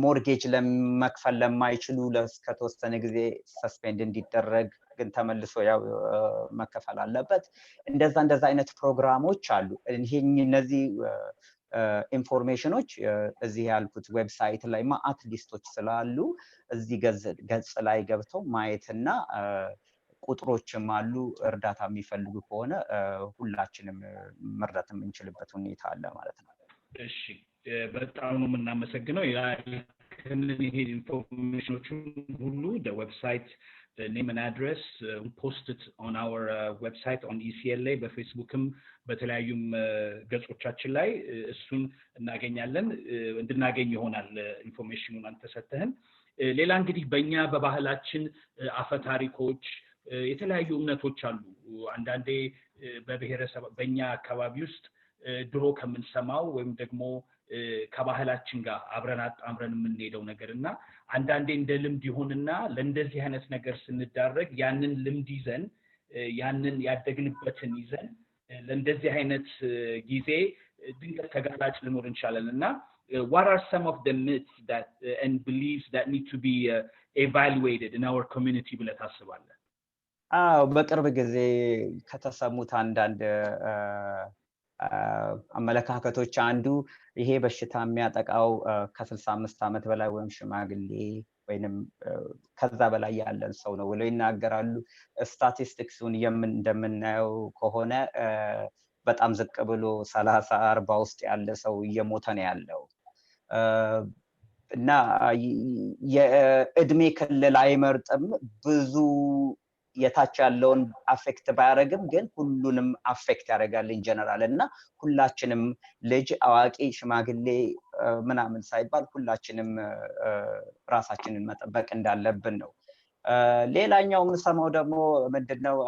ሞርጌጅ ለመክፈል ለማይችሉ ለተወሰነ ጊዜ ሰስፔንድ እንዲደረግ ግን ተመልሶ ያው መከፈል አለበት። እንደዛ አይነት ፕሮግራሞች አሉ። እነዚህ ኢንፎርሜሽኖች እዚህ ያልኩት ዌብሳይት ላይ ማአት ሊስቶች ስላሉ እዚህ ገጽ ላይ ገብተው ማየትና ቁጥሮችም አሉ። እርዳታ የሚፈልጉ ከሆነ ሁላችንም መርዳት የምንችልበት ሁኔታ አለ ማለት ነው። እሺ፣ በጣም ነው የምናመሰግነው። ይሄ ኢንፎርሜሽኖች ሁሉ ዌብሳይት name and address posted on our website on ECLA በፌስቡክም በተለያዩም ገጾቻችን ላይ እሱን እናገኛለን እንድናገኝ ይሆናል ኢንፎርሜሽኑን አንተ ሰጥተህን። ሌላ እንግዲህ በእኛ በባህላችን አፈታሪኮች የተለያዩ እምነቶች አሉ። አንዳንዴ በብሔረሰብ በእኛ አካባቢ ውስጥ ድሮ ከምንሰማው ወይም ደግሞ ከባህላችን ጋር አብረን አጣምረን የምንሄደው ነገርና አንዳንዴ እንደ ልምድ ይሆንና ለእንደዚህ አይነት ነገር ስንዳረግ ያንን ልምድ ይዘን ያንን ያደግንበትን ይዘን ለእንደዚህ አይነት ጊዜ ድንገት ተጋላጭ ልኖር እንችላለንና what are some of the myths that and beliefs that need to be evaluated in our community ብለህ ታስባለህ? በቅርብ ጊዜ ከተሰሙት አንዳንድ አመለካከቶች አንዱ ይሄ በሽታ የሚያጠቃው ከ65 ዓመት በላይ ወይም ሽማግሌ ወይንም ከዛ በላይ ያለን ሰው ነው ብለው ይናገራሉ። ስታቲስቲክሱን እንደምናየው ከሆነ በጣም ዝቅ ብሎ 30 40 ውስጥ ያለ ሰው እየሞተ ነው ያለው እና የእድሜ ክልል አይመርጥም ብዙ የታች ያለውን አፌክት ባያረግም ግን ሁሉንም አፌክት ያደርጋል ኢን ጀነራል እና ሁላችንም ልጅ አዋቂ ሽማግሌ ምናምን ሳይባል ሁላችንም ራሳችንን መጠበቅ እንዳለብን ነው ሌላኛው የምንሰማው ደግሞ ምንድነው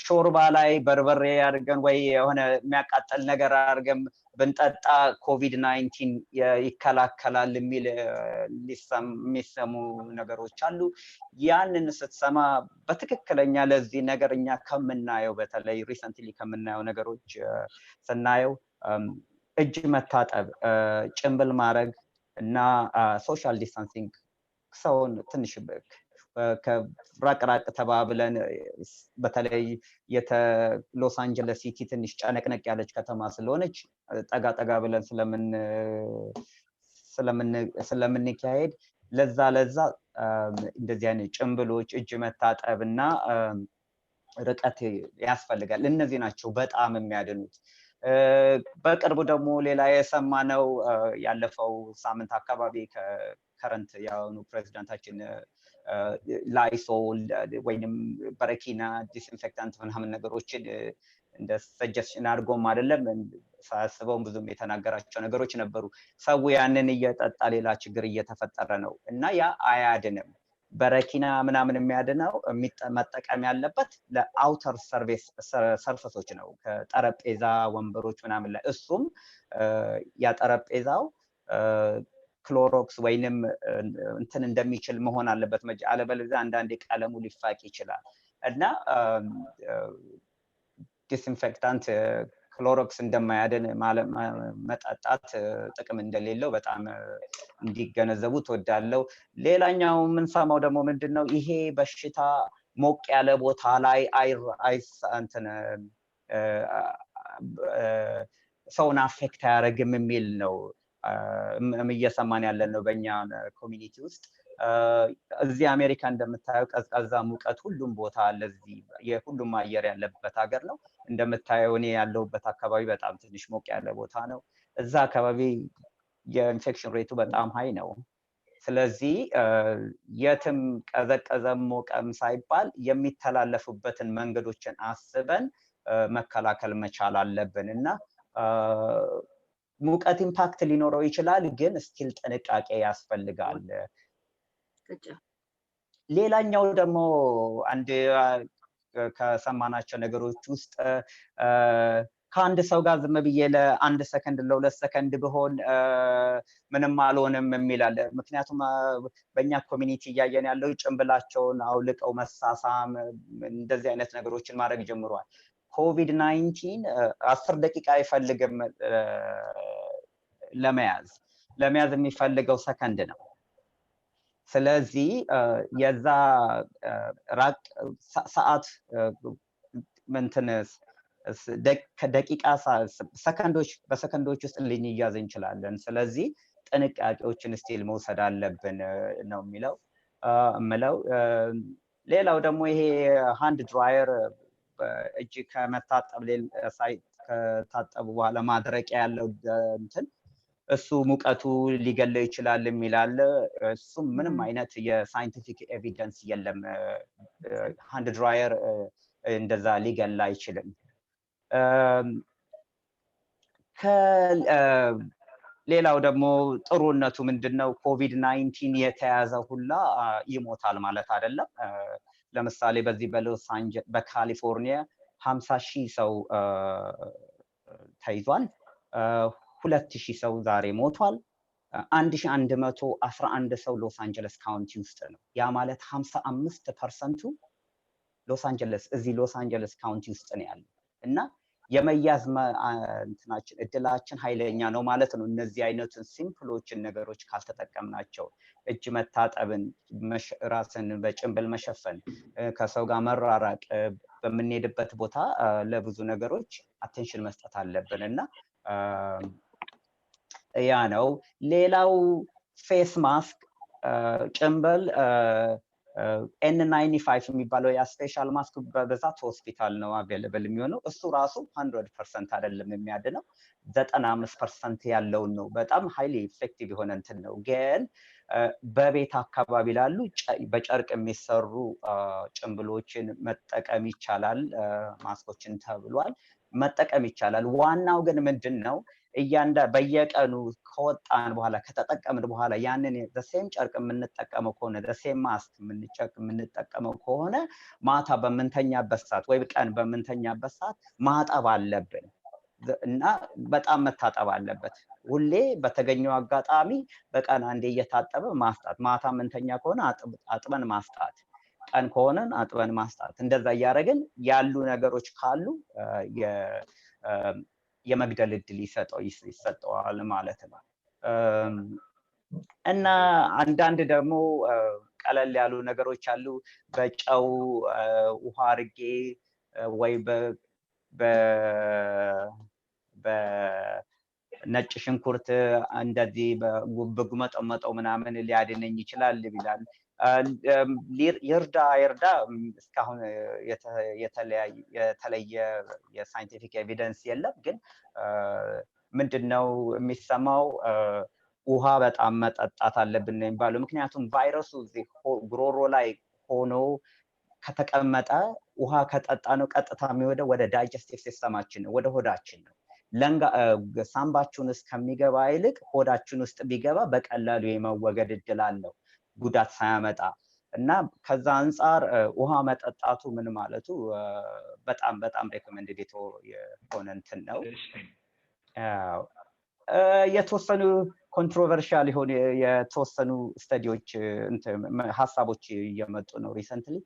ሾርባ ላይ በርበሬ አድርገን ወይ የሆነ የሚያቃጥል ነገር አድርገን ብንጠጣ ኮቪድ-19 ይከላከላል የሚል የሚሰሙ ነገሮች አሉ ያንን ስትሰማ በትክክለኛ ለዚህ ነገርኛ ከምናየው በተለይ ሪሰንትሊ ከምናየው ነገሮች ስናየው እጅ መታጠብ ጭንብል ማድረግ እና ሶሻል ዲስታንሲንግ ሰውን ትንሽ ከራቅራቅ ተባብለን በተለይ ሎስ አንጀለስ ሲቲ ትንሽ ጨነቅነቅ ያለች ከተማ ስለሆነች ጠጋ ብለን ስለምንካሄድ ለዛ እንደዚህ አይነት ጭንብሎች እጅ መታጠብና ርቀት ያስፈልጋል እነዚህ ናቸው በጣም የሚያድኑት በቅርቡ ደግሞ ሌላ የሰማነው ያለፈው ሳምንት አካባቢ ከከረንት ያውኑ ፕሬዝዳንታችን ላይሶል ወይንም በረኪና ዲስኢንፌክታንት ምናምን ነገሮችን እንደ ሰጀስሽን አድርጎም አይደለም ሳስበውም ብዙም የተናገራቸው ነገሮች ነበሩ ሰው ያንን እየጠጣ ሌላ ችግር እየተፈጠረ ነው እና ያ አያድንም በረኪና ምናምን የሚያድነው መጠቀም ያለበት ለአውተር ሰርፌሶች ነው ከጠረጴዛ ወንበሮች ምናምን ላይ እሱም ያጠረጴዛው ክሎሮክስ ወይንም እንትን እንደሚችል መሆን አለበት አለበለዚያ አንዳንዴ ቀለሙ ሊፋቅ ይችላል እና ዲስኢንፌክታንት ክሎሮክስ እንደማያድን መጠጣት ጥቅም እንደሌለው በጣም እንዲገነዘቡ ተወዳለው ሌላኛው የምንሰማው ደግሞ ምንድነው ይሄ በሽታ ሞቅ ያለ ቦታ ላይ እንትን ሰውን አፌክት አያደርግም የሚል ነው እየሰማን ያለን ነው በእኛ ኮሚኒቲ ውስጥ እዚህ አሜሪካ እንደምታየው ቀዝቃዛ ሙቀት ሁሉም ቦታ ለዚህ የሁሉም አየር ያለበት ሀገር ነው እንደምታየው እኔ ያለሁበት አካባቢ በጣም ትንሽ ሞቅ ያለ ቦታ ነው እዛ አካባቢ የኢንፌክሽን ሬቱ በጣም ሃይ ነው ስለዚህ የትም ቀዘቀዘም ሞቀም ሳይባል የሚተላለፉበትን መንገዶችን አስበን መከላከል መቻል አለብን እና ሙቀት ኢምፓክት ሊኖረው ይችላል ግን ስቲል ጥንቃቄ ያስፈልጋል ሌላኛው ደግሞ አንድ ከሰማናቸው ነገሮች ውስጥ ከአንድ ሰው ጋር ዝም ብዬ ለአንድ ሰከንድ ለሁለት ሰከንድ ቢሆን ምንም አልሆንም የሚላል ምክንያቱም በእኛ ኮሚኒቲ እያየን ያለው ጭንብላቸውን አውልቀው መሳሳም እንደዚህ አይነት ነገሮችን ማድረግ ጀምሯል ኮቪድ-19 10 ደቂቃ አይፈልግም ለመያዝ የሚፈልገው ሰከንድ ነው ስለዚህ የዛ ራቅ ሰዓት ምንትነስ ደቂቃ በሰከንዶች ውስጥ ልንያዝ እንችላለን ስለዚህ ጥንቃቄዎችን ስቲል መውሰድ አለብን ነው የሚለው ሌላው ደግሞ ይሄ ሃንድ ድራየር እጅ ከመታጠብ ከታጠቡ በኋላ ማድረቂያ ያለው እንትን እሱ ሙቀቱ ሊገለው ይችላል የሚላል እሱም ምንም አይነት የሳይንቲፊክ ኤቪደንስ የለም ሃንድ ድራየር እንደዛ ሊገላ አይችልም ሌላው ደግሞ ጥሩነቱ ምንድነው ኮቪድ-19 የተያዘ ሁላ ይሞታል ማለት አይደለም ለምሳሌ በዚህ በካሊፎርኒያ 50,000 ሰው ተይዟል 2,000 ሰው ዛሬ ሞቷል 1111 ሰው ሎስ አንጀለስ ካውንቲ ውስጥ ነው ያ ማለት 55% ሎስ አንጀለስ ካውንቲ ውስጥ ነው ያለው እና የመያዝ እንትናችን እድላችን ኃይለኛ ነው ማለት ነው እነዚህ አይነቱን ሲምፕሎችን ነገሮች ካልተጠቀምናቸው እጅ መታጠብን ራስን በጭንብል መሸፈን ከሰው ጋር መራራቅ በምንሄድበት ቦታ ለብዙ ነገሮች አቴንሽን መስጠት አለብን እና ያ ነው ሌላው ፌስ ማስክ ጭንብል N95 የሚባለው ያ ስፔሻል ማስክ በብዛት ሆስፒታል ነው አቬለብል የሚሆነው እሱ ራሱ 100% አይደለም የሚያድነው 95% ያለውን ነው በጣም ሃይሊ ኢፌክቲቭ የሆነ እንትን ነው ግን በቤት አካባቢ ላሉ በጨርቅ የሚሰሩ ጭንብሎችን መጠቀም ይቻላል ማስኮችን ተብሏል መጠቀም ይቻላል ዋናው ግን ምንድነው በየቀኑ ከወጣን በኋላ ከተጠቀምን በኋላ ያንን ዘሴም ጨርቅ የምንጠቀመው ከሆነ ዘሴም ማስክ የምንጠቀመው ከሆነ ማታ በመንተኛበት ሰዓት ወይ ቀን በመንተኛበት ሰዓት ማጠብ አለብን እና በጣም መታጠብ አለበት ሁሌ በተገኘው አጋጣሚ በቀን አንዴ እየታጠበ ማስጣት ማታ መንተኛ ከሆነ አጥበን ማስጣት ቀን ከሆነ አጥበን ማስጣት እንደዛ ያረጋግን ያሉ ነገሮች ካሉ የመግደል እድል ይሰጠዋል ማለት ነው እና አንዳንድ ደግሞ ቀለል ያሉ ነገሮች አሉ በጨው ውሃ አርጌ ወይ በነጭ ሽንኩርት እንደዚህ በጉመጠመጠው ምናምን ሊያድነኝ ይችላል ይላል ይርዳ እስካሁን የተለየ የሳይንቲፊክ ኤቪደንስ የለም ግን ምንድነው የሚሰማው ውሃ በጣም መጠጣት አለብን ነው የሚባለው ምክንያቱም ቫይረሱ ግሮሮ ላይ ሆኖ ከተቀመጠ ውሃ ከጠጣ ነው ቀጥታ የሚወደው ወደ ዳይጀስቲቭ ሲስተማችን ወደ ሆዳችን ነው ሳምባችን ውስጥ ከሚገባ ይልቅ ሆዳችን ውስጥ ቢገባ በቀላሉ የመወገድ እድል አለው ጉዳት ሳያመጣ እና ከዛ አንፃር ውሃ መጠጣቱ ምን ማለቱ በጣም ሬኮመንድድ የሆነ እንትን ነው የተወሰኑ ኮንትሮቨርሻል የሆነ የተወሰኑ ስተዲዎች ሐሳቦች እየመጡ ነው ሪሰንትሊ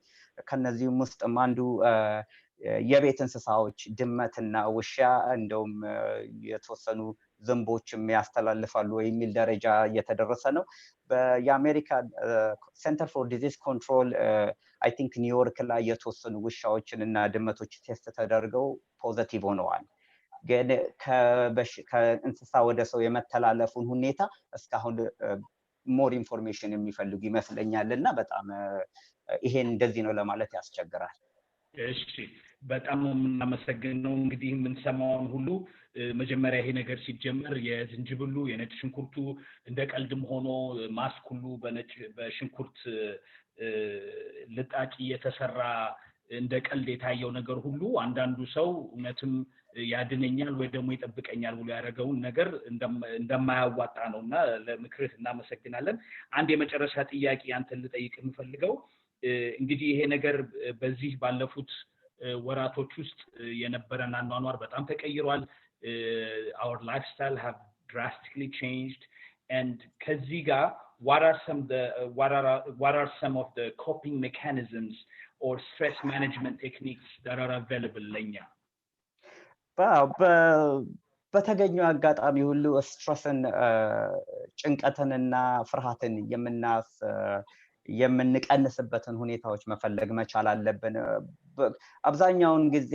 ከነዚህም ውስጥ አንዱ የቤት እንስሳዎች ድመትና ውሻ እንደውም የተወሰኑ ዝንቦችም ያስተላልፋሉ የሚል ደረጃ እየተደረሰ ነው በአሜሪካ ሴንተር ፎር ዲዚዝ ኮንትሮል አይ ቲንክ ኒውዮርክ ላይ የተወሰኑ ውሻዎችን እና ድመቶች ቴስት ተደርገው ፖዚቲቭ ሆነዋል ግን ከእንስሳ ወደ ሰው የመተላለፉን ሁኔታ እስካሁን ሞር ኢንፎርሜሽን የሚፈልጉ ይመስለኛል እና በጣም ይሄን እንደዚህ ነው ለማለት ያስቸግራል እሺ በጣም የምናመሰግነው እንግዲህ የምንሰማውን ሁሉ መጀመሪያ ይሄ ነገር ሲጀመር የዝንጅብሉ የነጭ ሽንኩርቱ እንደ ቀልድም ሆኖ ማስክ ሁሉ በሽንኩርት ልጣጭ የተሰራ እንደ ቀልድ የታየው ነገር ሁሉ አንዳንዱ ሰው እውነትም ያድነኛል ወይ ደግሞ ይጠብቀኛል ብሎ ያደረገውን ነገር እንደማያዋጣ ነውና ለምክርህ እናመሰግናለን አንድ የመጨረሻ ጥያቄ አንተን ልጠይቅ የምፈልገው እንግዲህ ይሄ ነገር በዚህ ባለፉት ወራቶች ውስጥ የነበረን አኗኗር በጣም ተቀይሯል our lifestyle have drastically changed and ከዚህ ጋር what are some of the coping mechanisms or stress management techniques that are available ለኛ በተገኘው አጋጣሚ ሁሉ ስትረስን ጭንቀትንና ፍርሃትን የምንቀንስበትን ሁኔታዎች መፈለግ መቻል አለብን አብዛኛውን ጊዜ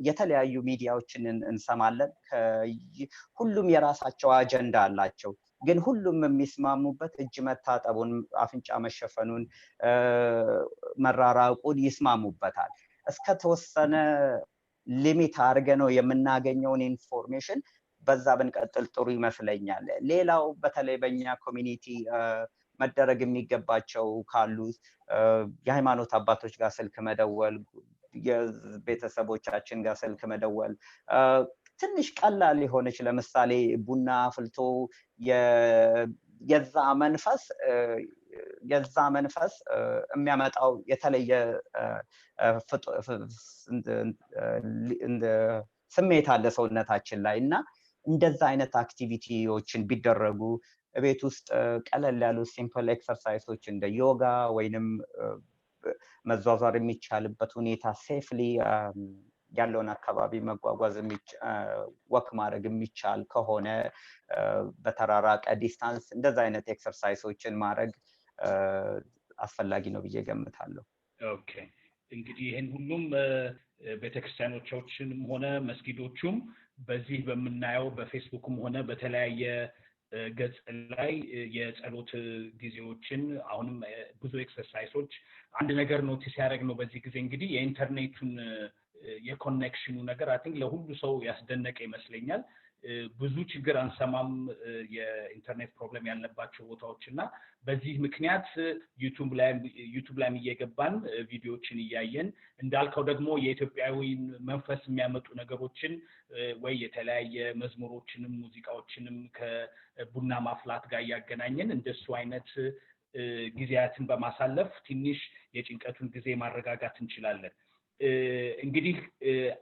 የተለያዩ ሚዲያዎችን እንሰማለን ሁሉም የራሳቸው አጀንዳ አላቸው ግን ሁሉም የሚስማሙበት እጅ መታጠቡን አፍንጫ መሸፈኑን መራራቁን ይስማሙበታል እስከ ተወሰነ ሊሚት አድርገ ነው የምናገኘውን ኢንፎርሜሽን በዛ ብንቀጥል ጥሩ ይመስለኛል ሌላው በተለይ በእኛ ኮሚኒቲ መደረግ የሚገባቸው ካሉ የሃይማኖት አባቶች ጋር ስልክ መደወል የቤተሰቦቻችን ጋር ስልክ መደወል ትንሽ ቀላል ሊሆንች ለምሳሌ ቡና አፍልቶ የዛ መንፈስ የሚያመጣው የተለየ ስሜት አለ ሰውነታችን ላይ እና እንደዛ አይነት አክቲቪቲዎችን ቢደረጉ ቤት ውስጥ ቀለል ያሉ ሲምፕል ኤክሰርሳይሶች እንደ ዮጋ ወይንም መዟዟር የሚቻልበት ሁኔታ ሴፍሊ ያለውን አካባቢ መጓጓዝ ወክ ማድረግ የሚቻል ከሆነ በተራራቀ ዲስታንስ እንደዛ አይነት ኤክሰርሳይሶችን ማድረግ አስፈላጊ ነው ብዬ ገምታለሁ ኦኬ እንግዲህ ይሄን ሁሉም ቤተክርስቲያኖቻችንም ሆነ መስጊዶቹም በዚህ በመናየው በፌስቡክም ሆነ በተለያየ ገጽ ላይ የጸሎት ጊዜዎችን አሁንም ብዙ ኤክሰርሳይሶች አንድ ነገር ኖቲስ ያደረግ ነው በዚህ ጊዜ እንግዲህ የኢንተርኔቱን የኮኔክሽኑ ነገር አይ ቲንክ ለሁሉ ሰው ያስደነቀ ይመስለኛል ብዙ ችግር አንሰማም የኢንተርኔት ፕሮብሌም ያለባቸው ቦታዎችና በዚህ ምክንያት ዩቲዩብ ላይ እየገባን ቪዲዮዎችን እያየን እንዳልከው ደግሞ የኢትዮጵያዊን መንፈስ የሚያመጡ ነገሮችን ወይ የተለያየ መዝሙሮችንም ሙዚቃዎችንም ከቡና ማፍላት ጋር ያገናኘን እንደሱ አይነት ጊዜያትን በማሳለፍ ትንሽ የጭንቀቱን ጊዜ ማረጋጋት እንችላለን እንግዲህ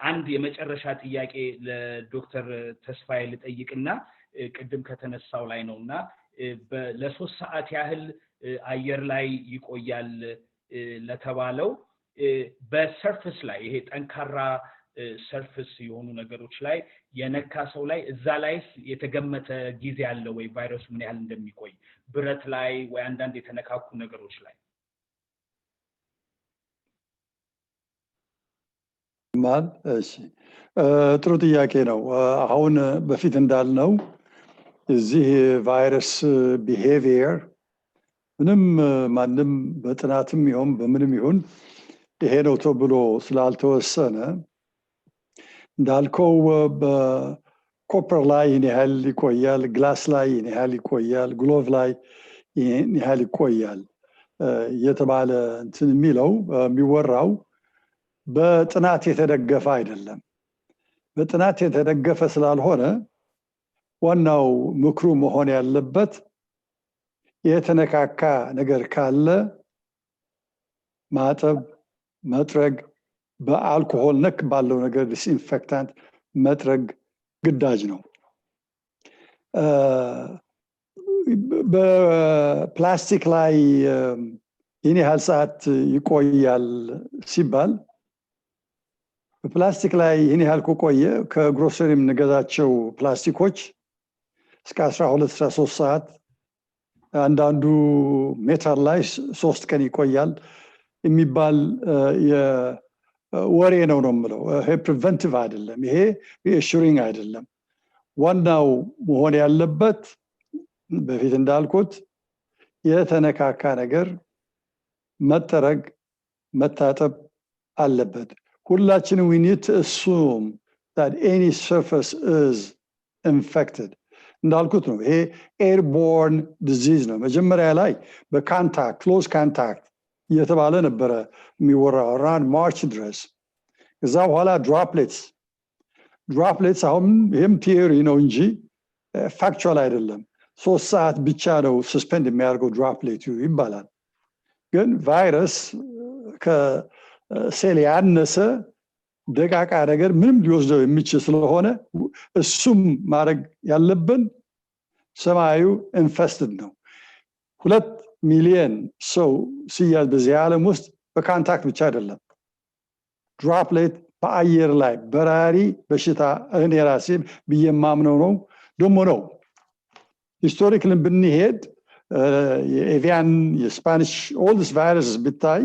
አንድ የመጨረሻ ጥያቄ ለዶክተር ተስፋዬ ልጠይቅና ቅድም ከተነሳው ላይ ነውና ለ3 ሰዓት ያህል አየር ላይ ይቆያል ለተባለው በሰርፌስ ላይ ይሄ ጠንካራ ሰርፌስ የሆኑ ነገሮች ላይ የነካ ሰው ላይ እዛ ላይ የተገመተ ጊዜ አለ ወይ ቫይረሱ ምን ያህል እንደሚቆይ ብረት ላይ ወይ አንዳንድ የተነካኩ ነገሮች ላይ ማል እሺ ጥሩ ጥያቄ ነው አሁን በፊት እንዳልነው እዚህ ቫይረስ ቢሄቪየር ምንም ማንም በጥናትም ይሁን በምንም ይሁን ይሄ ነው ተብሎ ስላልተወሰነ እንዳልከው በኮፐር ላይ ያህል ይቆያል ግላስ ላይ ያህል ይቆያል ግሎቭ ላይ ያህል ይቆያል የተባለ እንትን የሚለው የሚወራው በጥናት የተደገፈ አይደለም በጥናት የተደገፈ ስላልሆነ ዋናው ምክሩ መሆን ያለበት የተነካካ ነገር ካለ ማጠብ መጥረግ በአልኮሆል ነክ ባለው ነገር ዲስኢንፌክታንት መጥረግ ግዳጅ ነው በፕላስቲክ ላይ ይህን ያህል ሰዓት ይቆያል ሲባል በፕላስቲክ ላይ ይህን ያህል ከቆየ ከግሮሰሪ የምንገዛቸው ፕላስቲኮች እስከ 12-13 ሰዓት አንዳንዱ ሜታል ላይ 3 ቀን ይቆያል የሚባል የወሬ ነው የምለው ይሄ ፕሪቨንቲቭ አይደለም ይሄ ሪአሹሪንግ አይደለም ዋናው መሆን ያለበት በፊት እንዳልኩት የተነካካ ነገር መጠረግ መታጠብ አለበት ሁላችንም we need to assume that any surface is infected እንዳልኩት ነው ይሄ airborne disease ነው መጀመሪያ ላይ በኮንታክት close contact እየተባለ ነበረ የሚወራው around March ድረስ ከዛ በኋላ droplets አሁን ይህም ቲዮሪ ነው እንጂ ፋክቹዋል አይደለም 3 ሰዓት ብቻ ነው ሰስፔንድ የሚያደርገው droplet ይባላል ግን ቫይረስ ከሴል ያነሰ ደቃቃ ነገር ምንም ሊወስደው የሚችል ስለሆነ እሱም ማድረግ ያለብን ሰማዩ ኢንፌስትድ ነው 2 ሚሊዮን ሰው ሲያዝ በዚህ ዓለም ውስጥ በኮንታክት ብቻ አይደለም ድሮፕሌት በአየር ላይ በራሪ በሽታ እኔ ራሴ በየማምነው ነው ደሞ ነው ሂስቶሪካሊ ብንሄድ የኤቪያን የስፓኒሽ ኦል ዲስ ቫይረስስ ብታይ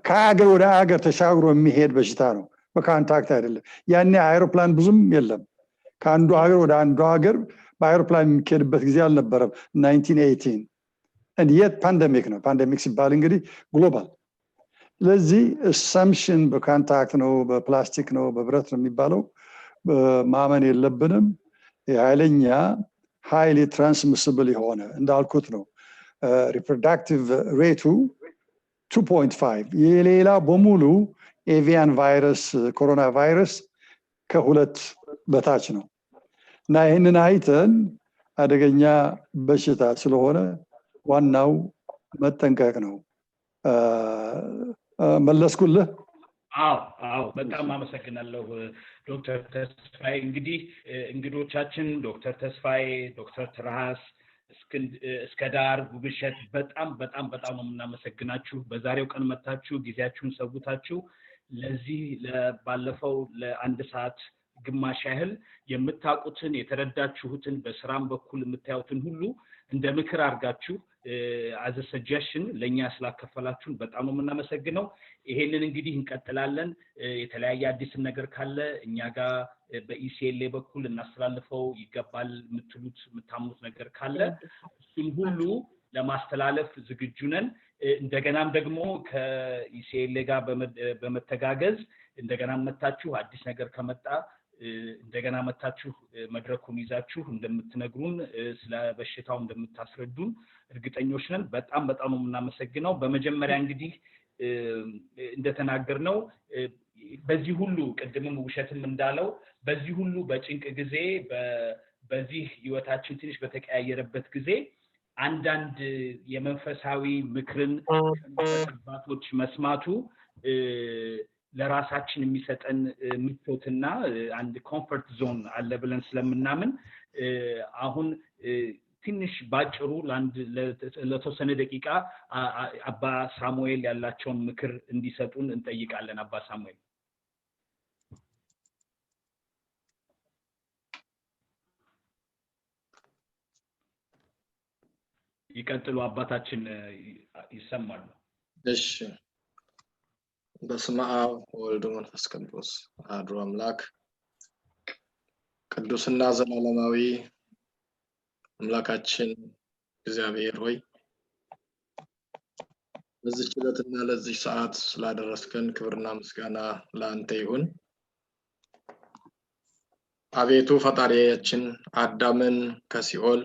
ከሀገር ወደ ሀገር ተሻግሮ የሚሄድ በሽታ ነው በኮንታክት አይደለም ያኔ አይሮፕላን ብዙም የለም ከአንዱ ሀገር ወደ አንዱ ሀገር በአይሮፕላን የሚሄድበት ጊዜ አልነበረም 1918 and yet ፓንደሚክ ነው ፓንደሚክ ሲባል እንግዲህ ግሎባል ስለዚህ assumption በኮንታክት ነው በፕላስቲክ ነው በብረት ነው የሚባለው ማመን የለብንም የኃይለኛ highly transmissible የሆነ እንዳልኩት ነው reproductive rate 2.5 የሌላ በሙሉ ኤቪያን ቫይረስ ኮሮና ቫይረስ ከሁለት በታች ነው እና ይህንን አይተን አደገኛ በሽታ ስለሆነ ዋናው መጠንቀቅ ነው መለስኩልህ አዎ በጣም አመሰግናለሁ ዶክተር ተስፋዬ እንግዲህ እንግዶቻችን ዶክተር ተስፋዬ ዶክተር ትራሃስ እስከዳር ጉብሸት በጣም ነው የምናመሰግናችሁ በዛሬው ቀን መጣችሁ ጊዜያችሁን ሰውታችሁ ለዚህ ባለፈው ለ1 ሰዓት ግማሽ ያህል የምታውቁትን የተረዳችሁትን በስራም በኩል የምታዩትን ሁሉ እንደ ምክር አድርጋችሁ as a suggestion ለኛ ስላከፈላችሁን በጣም ነው የምናመሰግነው። ይሄንን እንግዲህ እንቀጥላለን። የተለያየ አዲስ ነገር ካለ እኛ ጋር በኢሲኤልኤ በኩል እናስተላልፈው ይገባል የምትሉት የምታምኑት ነገር ካለ እሱን ሁሉ ለማስተላለፍ ዝግጁ ነን። እንደገናም ደግሞ ከኢሲኤልኤ ጋር በመተጋገዝ እንደገና መታችሁ አዲስ ነገር ከመጣ እንደገና መታችሁ መድረኩን ይዛችሁ እንደምትነግሩን ስለ በሽታው እንደምታስረዱን እርግጠኞች ነን። በጣም ነው የምናመሰግነው። በመጀመሪያ እንግዲህ እንደተናገርነው በዚህ ሁሉ ቅድምም ውሸትም እንዳለው በዚህ ሁሉ በጭንቅ ጊዜ በዚህ ህይወታችን ትንሽ በተቀያየረበት ጊዜ አንዳንድ የመንፈሳዊ ምክርን አባቶች መስማቱ ለራሳችን የሚሰጠን ምቾትና አንድ ኮምፎርት ዞን አለ ብለን ስለምናምን አሁን ትንሽ ባጭሩ ለተወሰነ ደቂቃ አባ ሳሙኤል ያላቸውን ምክር እንዲሰጡን እንጠይቃለን። አባ ሳሙኤል ይቀጥሉ። አባታችን ይሰማሉ። እሺ። በስመ አብ ወወልድ ወመንፈስ ቅዱስ አሐዱ አምላክ ቅዱስና ዘላለማዊ አምላካችን እግዚአብሔር ሆይ በዚህ ዕለትና ለዚህ ሰዓት ስላደረስከን ክብርና ምስጋና ለአንተ ይሁን። አቤቱ ፈጣሪያችን አዳምን ከሲኦል፣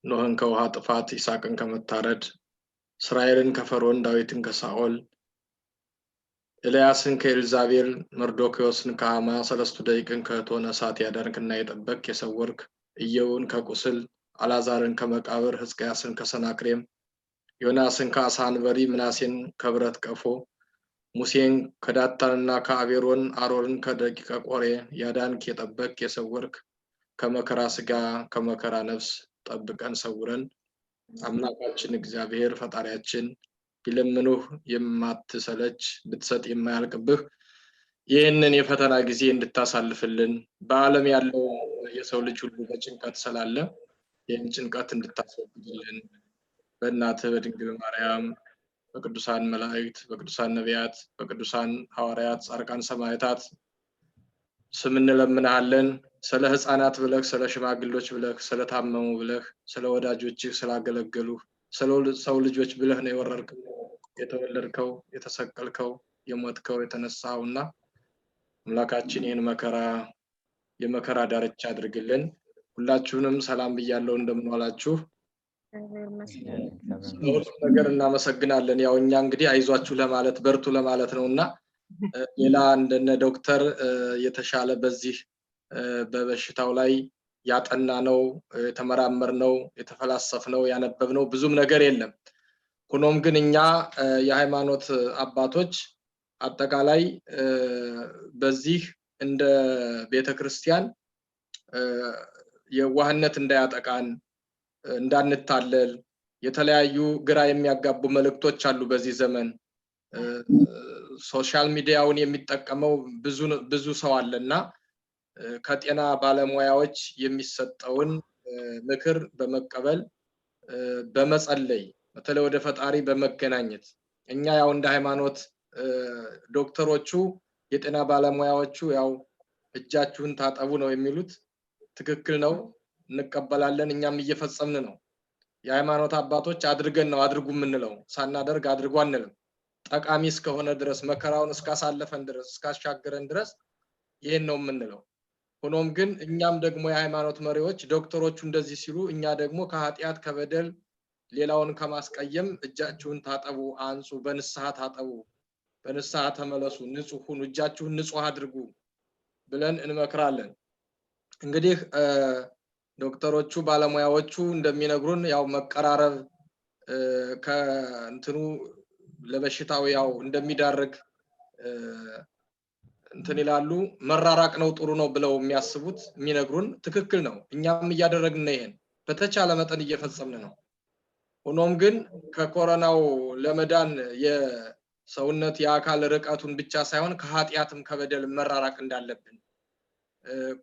ኖህን ከውሃ ጥፋት፣ ይስሐቅን ከመታረድ፣ እስራኤልን ከፈርዖን፣ ዳዊትን ከሳኦል፣ ኤልያስን ከኤልዛቤል፣ መርዶክዮስን ከሐማ፣ ሰለስቱ ደቂቅን ከእቶነ እሳት ያዳንክና የጠበቅ የሰወርክ፣ ኢዮብን ከቁስል፣ አልዓዛርን ከመቃብር፣ ሕዝቅያስን ከሰናክሬም፣ ዮናስን ከአሳ አንበሪ፣ ምናሴን ከብረት ቀፎ፣ ሙሴን ከዳታንና ከአቤሮን፣ አሮንን ከደቂቀ ቆሬ ያዳንክ የጠበቅ የሰወርክ፣ ከመከራ ስጋ ከመከራ ነፍስ ጠብቀን ሰውረን። አምላካችን እግዚአብሔር ፈጣሪያችን ቢለምኑህ የማትሰለች ብትሰጥ የማያልቅብህ ይህንን የፈተና ጊዜ እንድታሳልፍልን በዓለም ያለው የሰው ልጅ ሁሉ በጭንቀት ስላለ ይህን ጭንቀት እንድታስወግድልን በእናትህ በድንግል ማርያም በቅዱሳን መላእክት በቅዱሳን ነቢያት በቅዱሳን ሐዋርያት ጻድቃን ሰማዕታት ስም እንለምንሃለን። ስለ ሕፃናት ብለህ ስለ ሽማግሌዎች ብለህ ስለ ታመሙ ብለህ ስለ ወዳጆችህ ስላገለገሉ ስለ ሰው ልጆች ብለህ ነው የወረድከው የተወለድከው የተሰቀልከው የሞትከው የተነሳውና አምላካችን ይህን መከራ የመከራ ዳርቻ አድርግልን። ሁላችሁንም ሰላም ብያለሁ። እንደምን ዋላችሁ? ነገር እናመሰግናለን። ያው እኛ እንግዲህ አይዟችሁ ለማለት በርቱ ለማለት ነውና ሌላ እንደነ ዶክተር የተሻለ በዚህ በበሽታው ላይ ያጠና ነው የተመራመር ነው የተፈላሰፍ ነው ያነበብ ነው ብዙም ነገር የለም። ሆኖም ግን እኛ የሃይማኖት አባቶች አጠቃላይ በዚህ እንደ ቤተክርስቲያን የዋህነት እንዳያጠቃን እንዳንታለል የተለያዩ ግራ የሚያጋቡ መልእክቶች አሉ። በዚህ ዘመን ሶሻል ሚዲያውን የሚጠቀመው ብዙ ሰው አለና ከጤና ባለሙያዎች የሚሰጠውን ምክር በመቀበል በመጸለይ በተለይ ወደ ፈጣሪ በመገናኘት እኛ ያው እንደ ሃይማኖት ዶክተሮቹ የጤና ባለሙያዎቹ ያው እጃችሁን ታጠቡ ነው የሚሉት። ትክክል ነው፣ እንቀበላለን፣ እኛም እየፈጸምን ነው። የሃይማኖት አባቶች አድርገን ነው አድርጉ የምንለው፣ ሳናደርግ አድርጉ አንልም። ጠቃሚ እስከሆነ ድረስ መከራውን እስካሳለፈን ድረስ እስካሻገረን ድረስ ይሄን ነው የምንለው። ሆኖም ግን እኛም ደግሞ የሃይማኖት መሪዎች ዶክተሮቹ እንደዚህ ሲሉ እኛ ደግሞ ከኃጢአት ከበደል ሌላውን ከማስቀየም እጃችሁን ታጠቡ፣ አንጹ፣ በንስሐ ታጠቡ፣ በንስሐ ተመለሱ፣ ንጹህ ሁኑ፣ እጃችሁን ንጹህ አድርጉ ብለን እንመክራለን። እንግዲህ ዶክተሮቹ ባለሙያዎቹ እንደሚነግሩን ያው መቀራረብ ከእንትኑ ለበሽታው ያው እንደሚዳርግ እንትን ይላሉ። መራራቅ ነው ጥሩ ነው ብለው የሚያስቡት የሚነግሩን ትክክል ነው። እኛም እያደረግን ነው፣ ይሄን በተቻለ መጠን እየፈጸምን ነው። ሆኖም ግን ከኮሮናው ለመዳን የሰውነት የአካል ርቀቱን ብቻ ሳይሆን ከኃጢአትም ከበደል መራራቅ እንዳለብን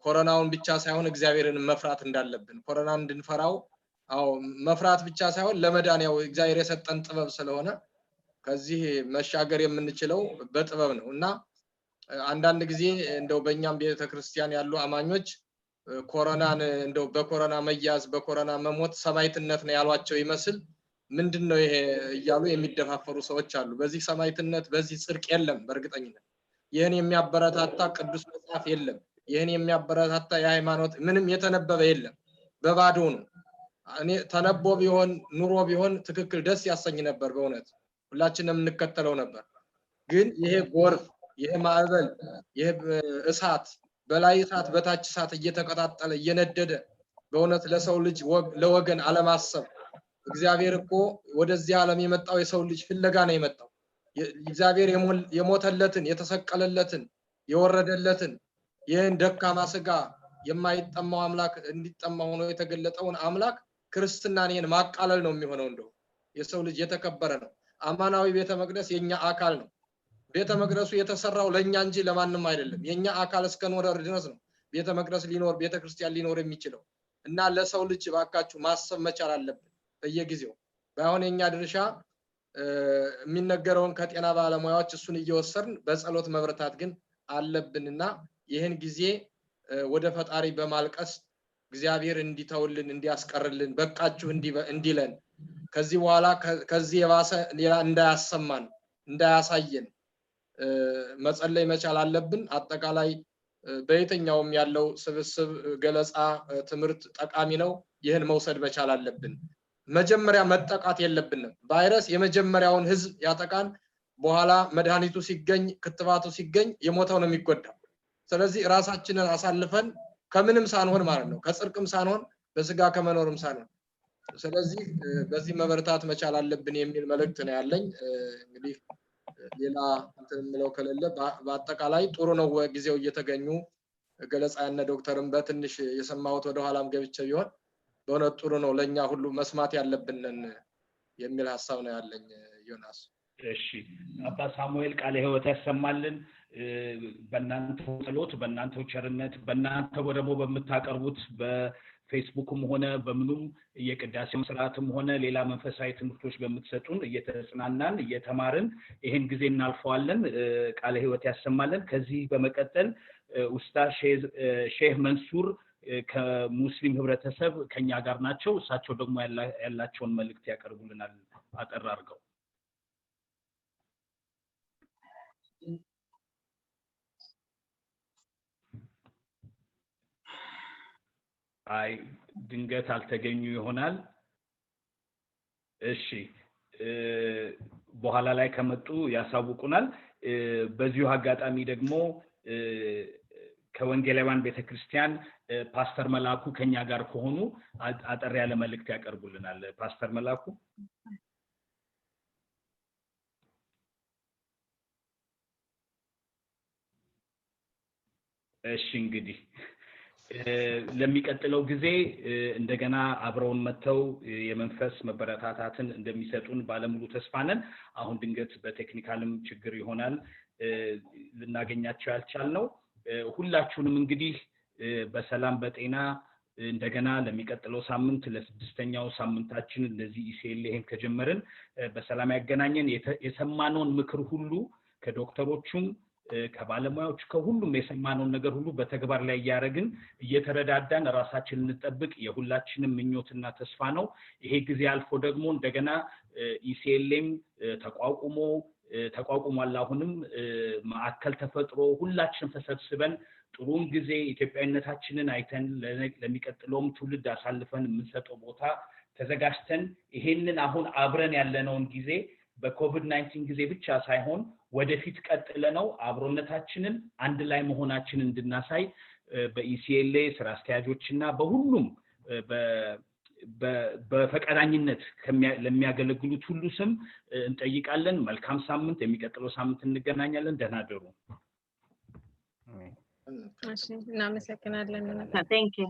ኮሮናውን ብቻ ሳይሆን እግዚአብሔርን መፍራት እንዳለብን ኮሮናን እንድንፈራው አው መፍራት ብቻ ሳይሆን ለመዳን ያው እግዚአብሔር የሰጠን ጥበብ ስለሆነ ከዚህ መሻገር የምንችለው በጥበብ ነውና አንዳንድ ጊዜ እንደው በእኛም ቤተክርስቲያን ያሉ አማኞች ኮሮናን እንደው በኮሮና መያዝ በኮሮና መሞት ሰማዕትነት ነው ያሏቸው ይመስል ምንድነው ይሄ እያሉ የሚደፋፈሩ ሰዎች አሉ በዚህ ሰማዕትነት በዚህ ጽድቅ የለም በእርግጠኝነት ይሄን የሚያበረታታ ቅዱስ መጽሐፍ የለም ይሄን የሚያበረታታ የሃይማኖት ምንም የተነበበ የለም በባዶ ነው እኔ ተነቦ ቢሆን ኑሮ ቢሆን ትክክል ደስ ያሰኝ ነበር በእውነት ሁላችንም እንከተለው ነበር ግን ይሄ ጎርፍ ይሄ ማዕበል ይሄ እሳት በላይ እሳት በታች እሳት እየተቀጣጠለ እየነደደ በእውነት ለሰው ልጅ ለወገን አለማሰብ እግዚአብሔር እኮ ወደዚህ ዓለም የመጣው የሰው ልጅ ፍለጋ ነው የመጣው እግዚአብሔር የሞተለትን የተሰቀለለትን የወረደለትን ይሄን ደካማ ስጋ የማይጠማው አምላክ እንዲጠማው ሆኖ የተገለጠውን አምላክ ክርስትናን ይሄን ማቃለል ነው የሚሆነው እንደው የሰው ልጅ የተከበረ ነው አማናዊ ቤተ መቅደስ የኛ አካል ነው ቤተ መቅደሱ የተሰራው ለኛ እንጂ ለማንም አይደለም የኛ አካል እስከኖረ ድረስ ነው ቤተ መቅደስ ሊኖር ቤተ ክርስቲያን ሊኖር የሚችለው እና ለሰው ልጅ ባካችሁ ማሰብ መቻል አለብን በየጊዜው ባይሆን የኛ ድርሻ የሚነገረውን ከጤና ባለሙያዎች እሱን እየወሰርን በጸሎት መብረታት ግን አለብንና ይሄን ጊዜ ወደ ፈጣሪ በማልቀስ እግዚአብሔር እንዲተውልን እንዲያስቀርልን በቃችሁ እንዲለን ከዚህ በኋላ ከዚህ የባሰ ሌላ እንዳያሰማን እንዳያሳየን መጸለይ መቻል አለብን አጠቃላይ በየትኛውም ያለው ስብስብ ገለጻ ትምህርት ጠቃሚ ነው ይሄን መውሰድ መቻል አለብን መጀመሪያ መጠቃት የለብንም ቫይረስ የመጀመሪያውን ህዝብ ያጠቃን በኋላ መድኃኒቱ ሲገኝ ክትባቱ ሲገኝ የሞተው ነው የሚጎዳው ስለዚህ ራሳችንን አሳልፈን ከምንም ሳንሆን ማለት ነው ከጽርቅም ሳንሆን በስጋ ከመኖርም ሳንሆን ስለዚህ በዚህ መበርታት መቻል አለብን የሚል መልእክት ነው ያለኝ እንግዲህ ሌላ እንትምለው ከሌለ በአጠቃላይ ጥሩ ነው ጊዜው እየተገኙ ገለጻ ያነ ዶክተርም በትንሽ የሰማሁት ወደ ኋላም ገብቼ ቢሆን በእውነት ጥሩ ነው ለኛ ሁሉ መስማት ያለብንን የሚል ሐሳብ ነው ያለኝ ዮናስ እሺ አባ ሳሙኤል ቃለ ሕይወት ያሰማልን በእናንተ ጸሎት በእናንተ ቸርነት በእናንተ ወደሞ በመታቀርቡት በፌስቡክም ሆነ በምኑም የቅዳሴው ስርዓትም ሆነ ሌላ መንፈሳዊ ትምህርቶች በመትሰጡን እየተጽናናን እየተማርን ይሄን ጊዜ እናልፈዋለን ቃለ ሕይወት ያሰማልን ከዚህ በመቀጠል ኡስታዝ ሼህ መንሱር ከሙስሊም ህብረተሰብ ከኛ ጋር ናቸው እሳቸው ደግሞ ያላቸውን መልእክት ያቀርቡልናል አጠር አድርገው አይ ድንገት አልተገኙ ይሆናል እሺ በኋላ ላይ ከመጡ ያሳውቁናል በዚሁ አጋጣሚ ደግሞ ከወንጌላውያን ቤተክርስቲያን ፓስተር መላኩ ከኛ ጋር ከሆኑ አጠር ያለ መልእክት ያቀርቡልናል ፓስተር መላኩ እሺ እንግዲህ ለሚቀጥለው ጊዜ እንደገና አብረውን መተው የመንፈስ መበረታታትን እንደሚሰጡን ባለሙሉ ተስፋ ነን አሁን ድንገት በቴክኒካልም ችግር ይሆናል ልናገኛቸው ያልቻልነው ሁላችሁንም እንግዲህ በሰላም በጤና እንደገና ለሚቀጥለው ሳምንት ለስድስተኛው ሳምንታችን እንደዚህ ECLA ከጀመርን በሰላም ያገናኘን የሰማነውን ምክር ሁሉ ከዶክተሮቹም ከባለሙያዎች ከሁሉም የሰማነውን ነገር ሁሉ በተግባር ላይ ያያረግን እየተረዳዳን ራሳችንን እንጠብቅ የሁላችንም ምኞትና ተስፋ ነው ይሄ ጊዜ አልፎ ደግሞ እንደገና ECLA ተቋቁሟል አሁንም ማዕከል ተፈጥሮ ሁላችንም ተሰብስበን ጥሩን ጊዜ ኢትዮጵያዊነታችንን አይተን ለሚቀጥለውም ትውልድ አሳልፈን የምንሰጠው ቦታ ተዘጋጅተን ይሄንን አሁን አብረን ያለነውን ጊዜ በኮቪድ-19 ጊዜ ብቻ ሳይሆን ወደፊት ቀጥለነው አብሮነታችንን አንድ ላይ መሆናችንን እንድናሳይ በECLA ስራ አስኪያጆችና በሁሉም በፈቃደኝነት ለሚያገለግሉት ሁሉ ስም እንጠይቃለን መልካም ሳምንት የሚቀጥለው ሳምንት እንገናኛለን ደህና ደሩ እሺ እናመሰግናለን Thank you